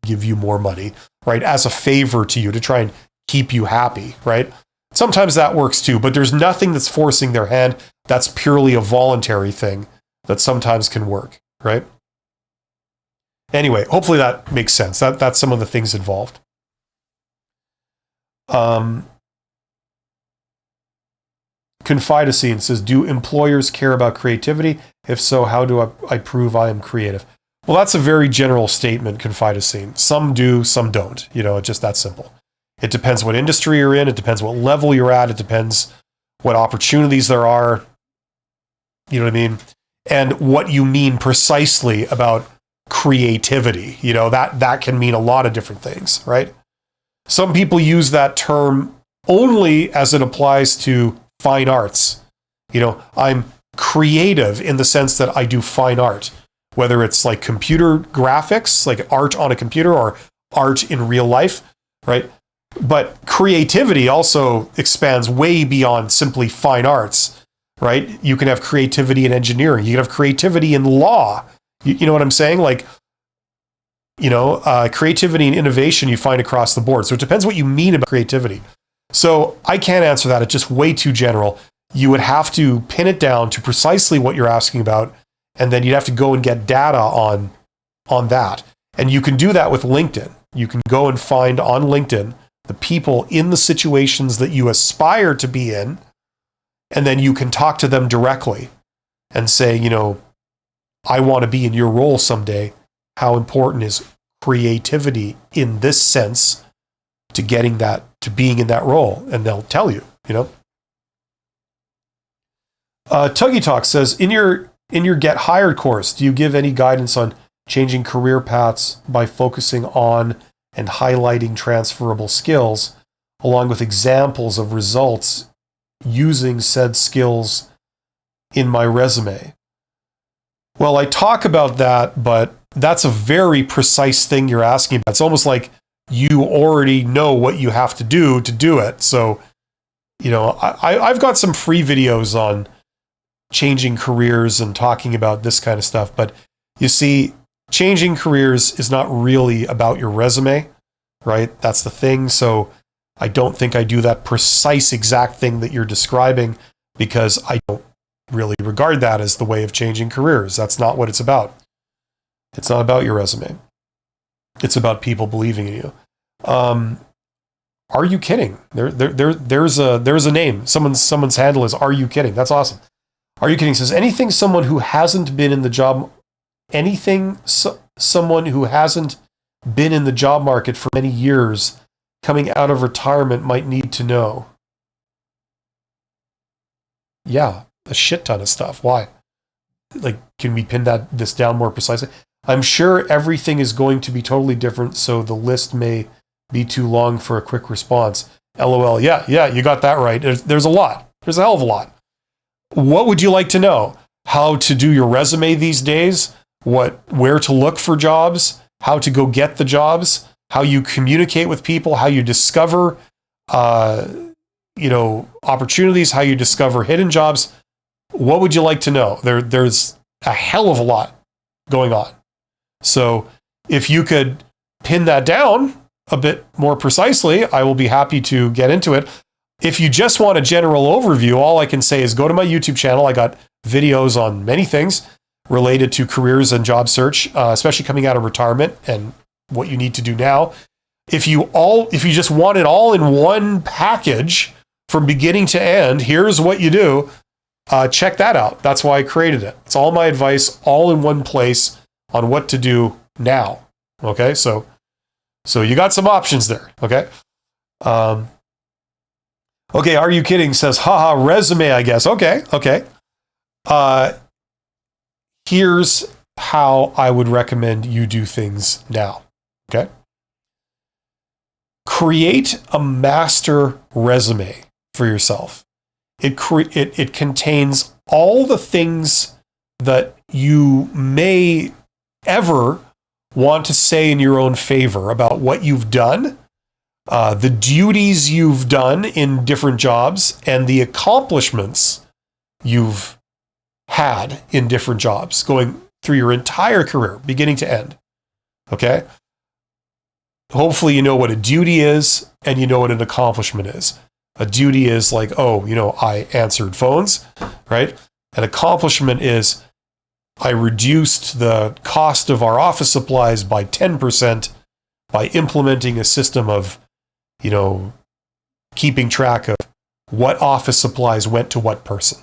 give you more money, right, as a favor to you to try and keep you happy," right? Sometimes that works too, but there's nothing that's forcing their hand. That's purely a voluntary thing that sometimes can work, right? Anyway, hopefully that makes sense. That's some of the things involved. Confidacine says, do employers care about creativity? If so, how do I prove I am creative? Well, that's a very general statement, Confidacine. Some do, some don't. It's just that simple. It depends what industry you're in. It depends what level you're at. It depends what opportunities there are. You know what I mean? And what you mean precisely about creativity. That can mean a lot of different things, right? Some people use that term only as it applies to fine arts. I'm creative in the sense that I do fine art, whether it's like computer graphics, like art on a computer, or art in real life, right? But creativity also expands way beyond simply fine arts, right? You can have creativity in engineering. You can have creativity in law. You know what I'm saying? Creativity and innovation you find across the board. So it depends what you mean about creativity. So I can't answer that. It's just way too general. You would have to pin it down to precisely what you're asking about, and then you'd have to go and get data on that. And you can do that with LinkedIn. You can go and find on LinkedIn the people in the situations that you aspire to be in, and then you can talk to them directly and say, I want to be in your role someday. How important is creativity in this sense to getting that, to being in that role? And they'll tell you, Tuggy Talk says, in your Get Hired course, do you give any guidance on changing career paths by focusing on and highlighting transferable skills, along with examples of results using said skills in my resume? Well, I talk about that, but that's a very precise thing you're asking about. It's almost like you already know what you have to do it. So, I've got some free videos on changing careers and talking about this kind of stuff. But you see, changing careers is not really about your resume, right? That's the thing. So I don't think I do that precise exact thing that you're describing because I don't really regard that as the way of changing careers. That's not what it's about. It's not about your resume. It's about people believing in you. Are you kidding? There's a name. Someone's handle is Are You Kidding? That's awesome. Are You Kidding says anything someone who hasn't been in the job market for many years coming out of retirement might need to know. Yeah, a shit ton of stuff. Why? Like, can we pin this down more precisely? I'm sure everything is going to be totally different, so the list may be too long for a quick response. LOL. Yeah, you got that right. There's a lot. There's a hell of a lot. What would you like to know? How to do your resume these days? Where to look for jobs? How to go get the jobs? How you communicate with people? How you discover, opportunities? How you discover hidden jobs? What would you like to know? There's a hell of a lot going on. So if you could pin that down a bit more precisely, I will be happy to get into it. If you just want a general overview, all I can say is go to my YouTube channel. I got videos on many things related to careers and job search, especially coming out of retirement and what you need to do now. If you just want it all in one package from beginning to end, here's what you do. Check that out. That's why I created it. It's all my advice, all in one place on what to do now. Okay, so you got some options there. Okay. Okay, Are You Kidding says, haha, resume, I guess. Okay. Here's how I would recommend you do things now. Okay. Create a master resume for yourself. It contains all the things that you may ever want to say in your own favor about what you've done, the duties you've done in different jobs, and the accomplishments you've had in different jobs going through your entire career, beginning to end. Okay? Hopefully you know what a duty is and you know what an accomplishment is. A duty is like, I answered phones, right? An accomplishment is I reduced the cost of our office supplies by 10% by implementing a system of, keeping track of what office supplies went to what person.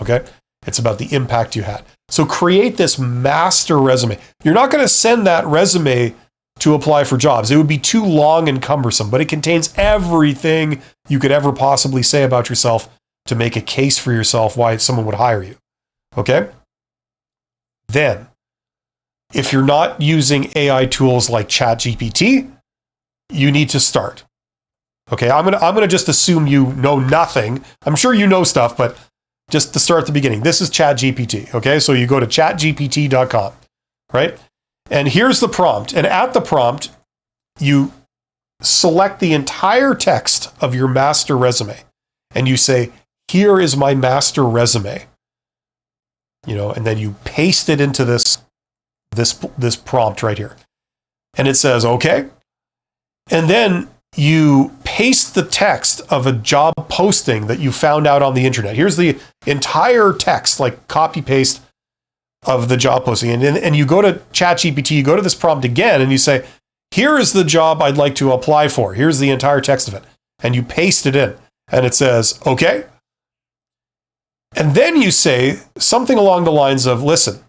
Okay? It's about the impact you had. So create this master resume. You're not going to send that resume to apply for jobs. It would be too long and cumbersome, but it contains everything you could ever possibly say about yourself to make a case for yourself why someone would hire you. Okay? Then, if you're not using AI tools like ChatGPT, you need to start. Okay, I'm gonna just assume you know nothing. I'm sure you know stuff, but just to start at the beginning, this is ChatGPT. Okay, so you go to chatgpt.com, right? And here's the prompt. And at the prompt, you select the entire text of your master resume, and you say, "Here is my master resume." And then you paste it into this prompt right here. And it says, okay. And then you paste the text of a job posting that you found out on the internet. Here's the entire text, like copy paste of the job posting. And you go to ChatGPT, you go to this prompt again, and you say, here is the job I'd like to apply for. Here's the entire text of it. And you paste it in. And it says, okay. And then you say something along the lines of, listen,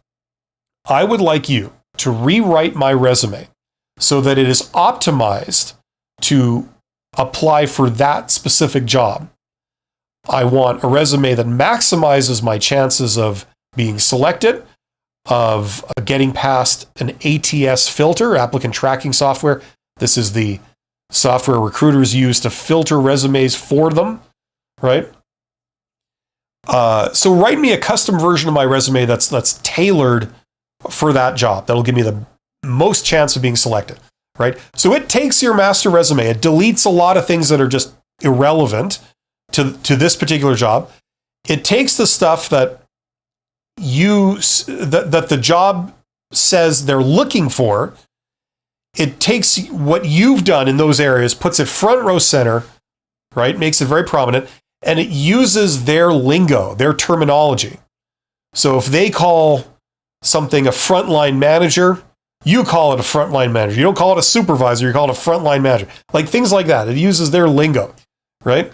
I would like you to rewrite my resume so that it is optimized to apply for that specific job. I want a resume that maximizes my chances of being selected, of getting past an ATS filter, applicant tracking software. This is the software recruiters use to filter resumes for them, right? So write me a custom version of my resume that's tailored for that job. That'll give me the most chance of being selected, right? So it takes your master resume, it deletes a lot of things that are just irrelevant to this particular job. It takes the stuff that that the job says they're looking for, it takes what you've done in those areas, puts it front row center, right? Makes it very prominent, and it uses their lingo, their terminology. So if they call something a frontline manager, you call it a frontline manager. You don't call it a supervisor, you call it a frontline manager. Like things like that. It uses their lingo, right?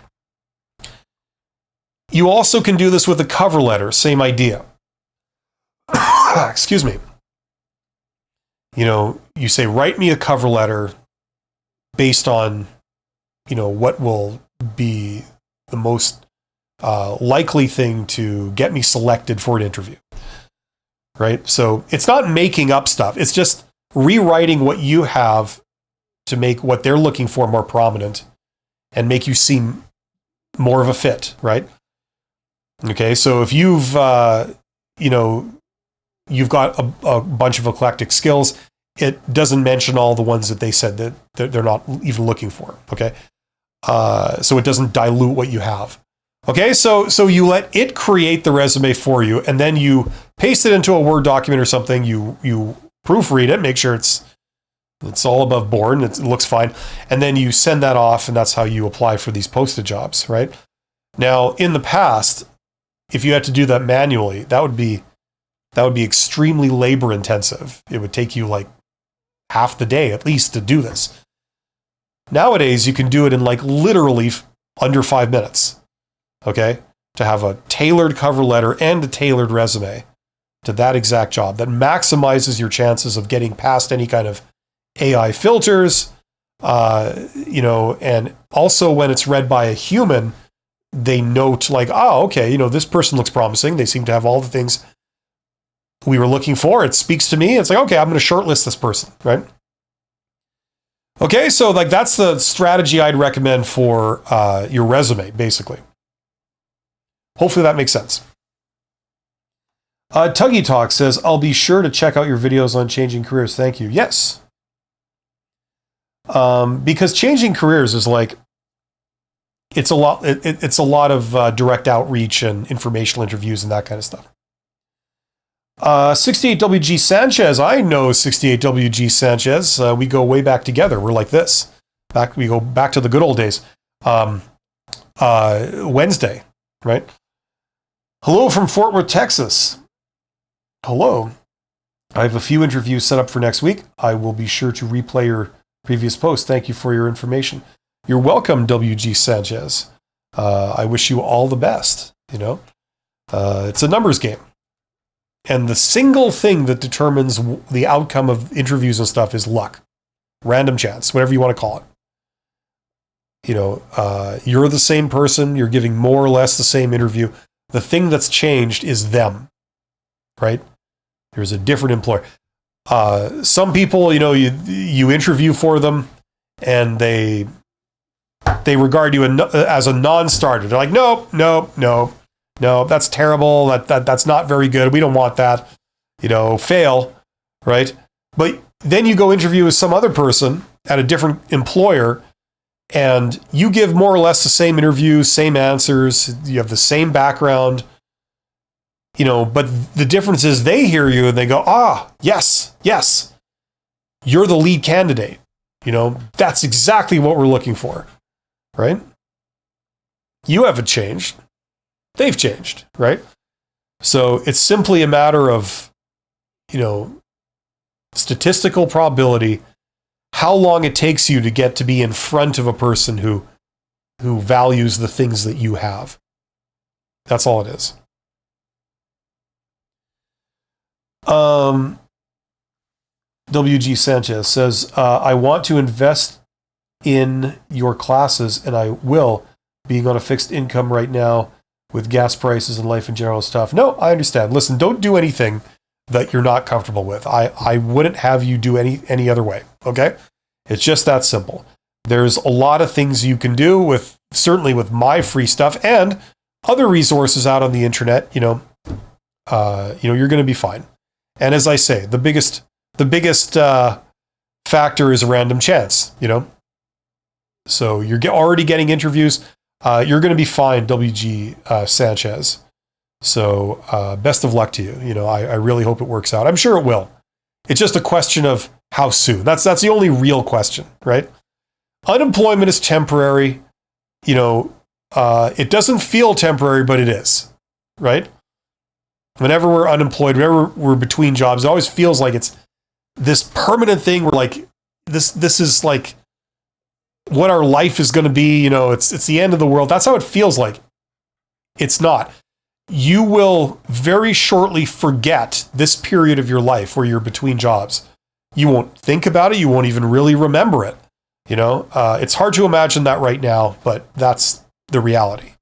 You also can do this with a cover letter, same idea. Excuse me. You know, you say, write me a cover letter based on, you know, what will be the most likely thing to get me selected for an interview, right? So it's not making up stuff. It's just rewriting what you have to make what they're looking for more prominent and make you seem more of a fit, right? Okay, so if you've, you know, you've got a bunch of eclectic skills, it doesn't mention all the ones that they said that they're not even looking for, okay? So it doesn't dilute what you have. Okay, so you let it create the resume for you, and then you paste it into a Word document or something, you proofread it, make sure it's all above board and it looks fine, and then you send that off, and that's how you apply for these posted jobs, right? Now, in the past, if you had to do that manually, that would be extremely labor intensive. It would take you like half the day at least to do this. Nowadays, you can do it in like literally under 5 minutes, okay? To have a tailored cover letter and a tailored resume to that exact job that maximizes your chances of getting past any kind of AI filters, you know, and also when it's read by a human, they note like, oh, okay, you know, this person looks promising. They seem to have all the things we were looking for. It speaks to me. It's like, okay, I'm going to shortlist this person, right? Okay, so like that's the strategy I'd recommend for your resume, basically. Hopefully that makes sense. Tuggy Talk says, I'll be sure to check out your videos on changing careers. Thank you. Yes. Because changing careers is like, it's a lot of direct outreach and informational interviews and that kind of stuff. 68WG Sanchez. I know 68WG Sanchez. We go way back together. We're like this. We go back to the good old days. Wednesday, right? Hello from Fort Worth, Texas. Hello. I have a few interviews set up for next week. I will be sure to replay your previous post. Thank you for your information. You're welcome, WG Sanchez. I wish you all the best. You know, it's a numbers game. And the single thing that determines the outcome of interviews and stuff is luck, random chance, whatever you want to call it. You know, you're the same person. You're giving more or less the same interview. The thing that's changed is them, right? There's a different employer. Some people, you know, you interview for them and they regard you as a non-starter. They're like, no, that's terrible. That's not very good. We don't want that. You know, fail, right? But then you go interview with some other person at a different employer, and you give more or less the same interview, same answers. You have the same background, you know. But the difference is they hear you and they go, yes, you're the lead candidate. You know, that's exactly what we're looking for, right? You haven't changed. They've changed, right? So it's simply a matter of, you know, statistical probability, how long it takes you to get to be in front of a person who values the things that you have. That's all it is. WG Sanchez says, I want to invest in your classes, and I will, being on a fixed income right now with gas prices and life in general stuff. No, I understand. Listen, don't do anything that you're not comfortable with. I wouldn't have you do any other way, okay? It's just that simple. There's a lot of things you can do certainly with my free stuff and other resources out on the internet, you know, you're going to be fine. And as I say, the biggest factor is a random chance, you know? So you're already getting interviews. You're going to be fine, WG Sanchez. So best of luck to you. You know, I really hope it works out. I'm sure it will. It's just a question of how soon? That's the only real question, right? Unemployment is temporary. It doesn't feel temporary, but it is, right? Whenever we're unemployed, whenever we're between jobs, it always feels like it's this permanent thing where like this is like what our life is going to be. It's the end of the world. That's how it feels like. It's not. You will very shortly forget this period of your life where you're between jobs. You won't think about it. You won't even really remember it. It's hard to imagine that right now, but that's the reality.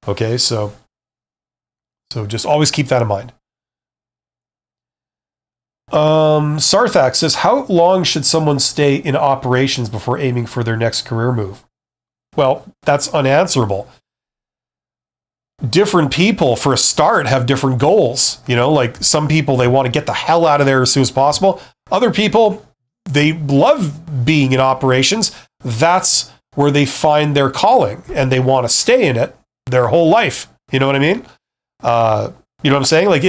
Okay, so just always keep that in mind. Sarthak says, how long should someone stay in operations before aiming for their next career move? Well, that's unanswerable. Different people, for a start, have different goals. Like some people, they want to get the hell out of there as soon as possible. Other people, they love being in operations. That's where they find their calling and they want to stay in it their whole life. You know what I mean? You know what I'm saying? Like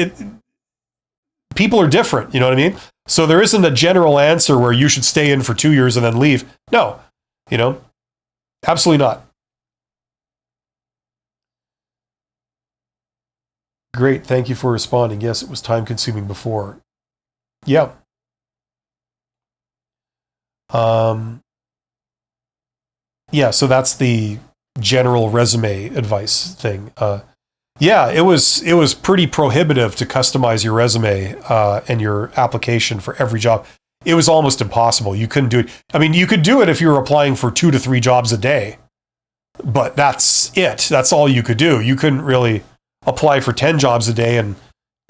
people are different. You know what I mean? So there isn't a general answer where you should stay in for 2 years and then leave. No, absolutely not. Great. Thank you for responding. Yes, it was time consuming before. Yeah. Yeah, so that's the general resume advice thing. Yeah, it was pretty prohibitive to customize your resume and your application for every job. It was almost impossible. You couldn't do it. I mean, you could do it if you were applying for 2 to 3 jobs a day, but that's it. That's all you could do. You couldn't really apply for 10 jobs a day and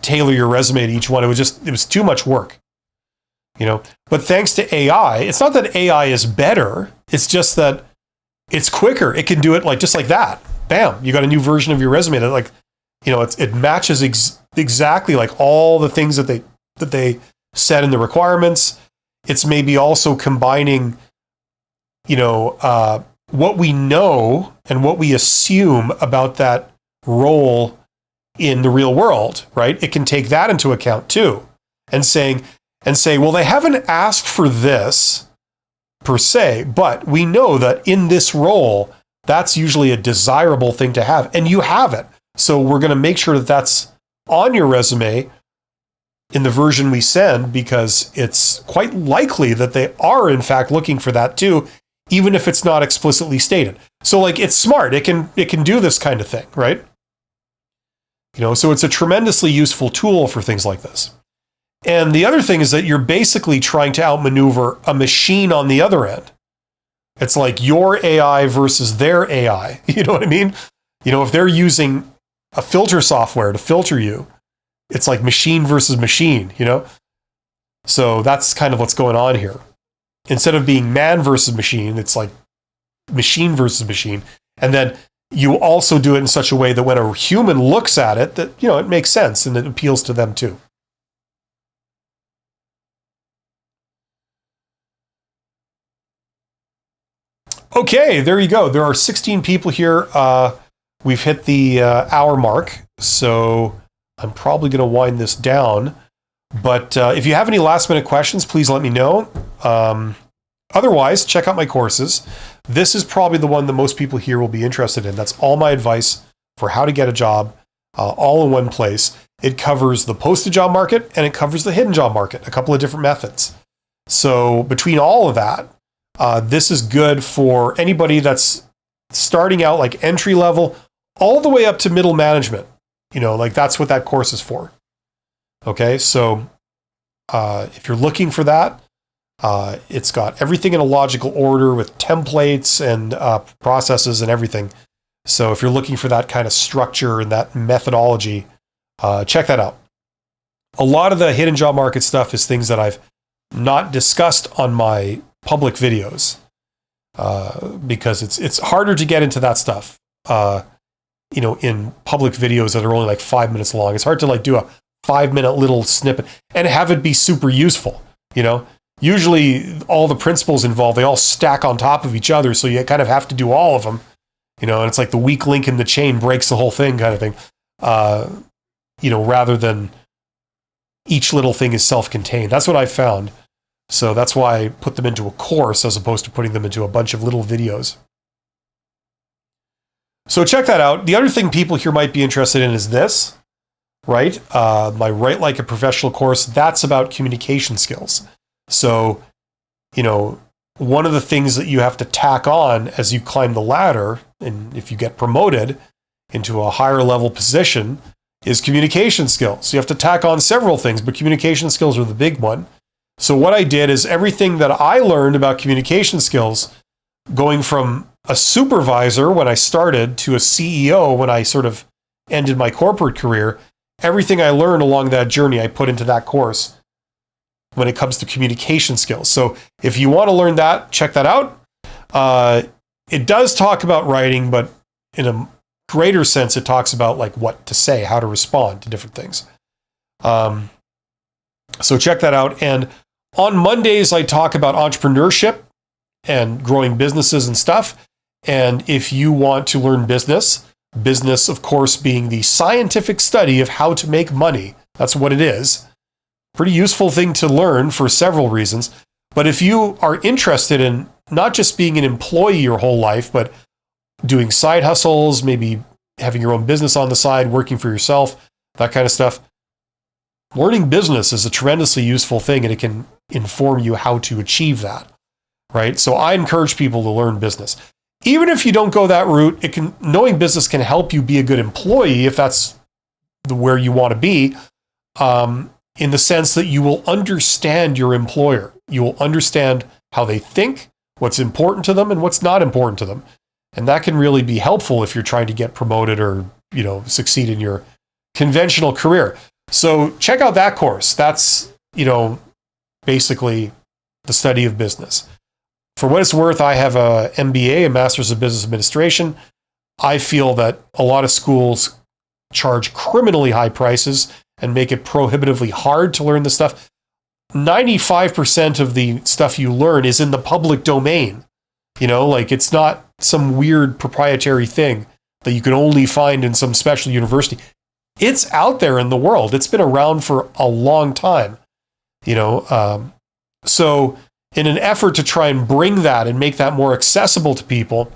tailor your resume to each one. It was too much work. But thanks to AI, it's not that AI is better. It's just that it's quicker. It can do it just like that. Bam, you got a new version of your resume that it matches exactly like all the things that they said in the requirements. It's maybe also combining, what we know and what we assume about that role in the real world, right? It can take that into account too, and say, well, they haven't asked for this per se, but we know that in this role, that's usually a desirable thing to have, and you have it. So we're going to make sure that that's on your resume in the version we send, because it's quite likely that they are in fact looking for that too, even if it's not explicitly stated. So it's smart. It can do this kind of thing, right? So it's a tremendously useful tool for things like this. And the other thing is that you're basically trying to outmaneuver a machine on the other end. It's like your AI versus their AI. You know what I mean? If they're using a filter software to filter you, it's like machine versus machine, So that's kind of what's going on here. Instead of being man versus machine, it's like machine versus machine. And then you also do it in such a way that when a human looks at it, that, it makes sense and it appeals to them too. Okay, there you go. There are 16 people here. We've hit the hour mark, so I'm probably going to wind this down. But if you have any last minute questions, please let me know. Otherwise, check out my courses. This is probably the one that most people here will be interested in. That's all my advice for how to get a job, all in one place. It covers the posted job market and it covers the hidden job market, a couple of different methods. So between all of that, this is good for anybody that's starting out like entry level, all the way up to middle management. That's what that course is for. Okay, so if you're looking for that, it's got everything in a logical order with templates and processes and everything. So if you're looking for that kind of structure and that methodology, check that out. A lot of the hidden job market stuff is things that I've not discussed on my public videos, because it's harder to get into that stuff, in public videos that are only like 5 minutes long. It's hard to do a 5-minute little snippet and have it be super useful. Usually all the principles involved, they all stack on top of each other. So you kind of have to do all of them, and it's like the weak link in the chain breaks the whole thing kind of thing. Rather than each little thing is self-contained. That's what I found. So that's why I put them into a course as opposed to putting them into a bunch of little videos. So check that out. The other thing people here might be interested in is this, right? My Write Like a Professional course, that's about communication skills. So, one of the things that you have to tack on as you climb the ladder, and if you get promoted into a higher level position, is communication skills. You have to tack on several things, but communication skills are the big one. So what I did is everything that I learned about communication skills, going from a supervisor when I started to a CEO when I sort of ended my corporate career, everything I learned along that journey I put into that course when it comes to communication skills. So if you want to learn that, check that out. It does talk about writing, but in a greater sense, it talks about like what to say, how to respond to different things. So check that out. And on Mondays, I talk about entrepreneurship and growing businesses and stuff. And if you want to learn business, of course, being the scientific study of how to make money, that's what it is. Pretty useful thing to learn for several reasons. But if you are interested in not just being an employee your whole life, but doing side hustles, maybe having your own business on the side, working for yourself, that kind of stuff, learning business is a tremendously useful thing, and it can inform you how to achieve that, right? So I encourage people to learn business. Even if you don't go that route, knowing business can help you be a good employee if that's where you want to be, in the sense that you will understand your employer. You will understand how they think, what's important to them, and what's not important to them. And that can really be helpful if you're trying to get promoted or, succeed in your conventional career. So check out that course. That's, basically the study of business. For what it's worth, I have a MBA, a Master's of Business Administration. I feel that a lot of schools charge criminally high prices and make it prohibitively hard to learn this stuff. 95% of the stuff you learn is in the public domain. It's not some weird proprietary thing that you can only find in some special university. It's out there in the world. It's been around for a long time, So in an effort to try and bring that and make that more accessible to people,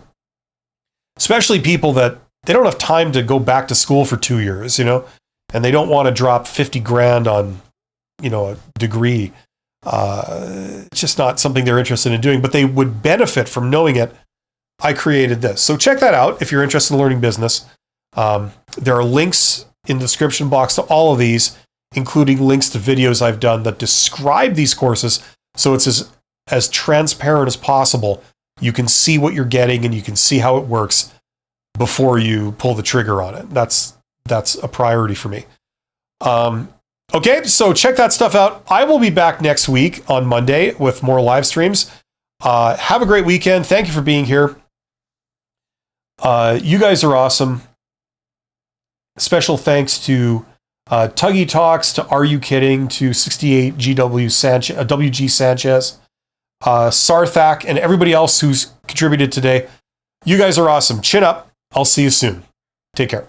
especially people that they don't have time to go back to school for 2 years, and they don't want to drop 50 grand on, a degree. It's just not something they're interested in doing, but they would benefit from knowing it. I created this. So check that out if you're interested in learning business. There are links in the description box to all of these, including links to videos I've done that describe these courses. So it's as transparent as possible. You can see what you're getting and you can see how it works before you pull the trigger on it. That's a priority for me. Okay, so check that stuff out. I will be back next week on Monday with more live streams. Have a great weekend. Thank you for being here. You guys are awesome. Special thanks to Tuggy Talks, to Are You Kidding, to 68 GW Sanchez, WG Sanchez, Sarthak, and everybody else who's contributed today. You guys are awesome. Chin up. I'll see you soon. Take care.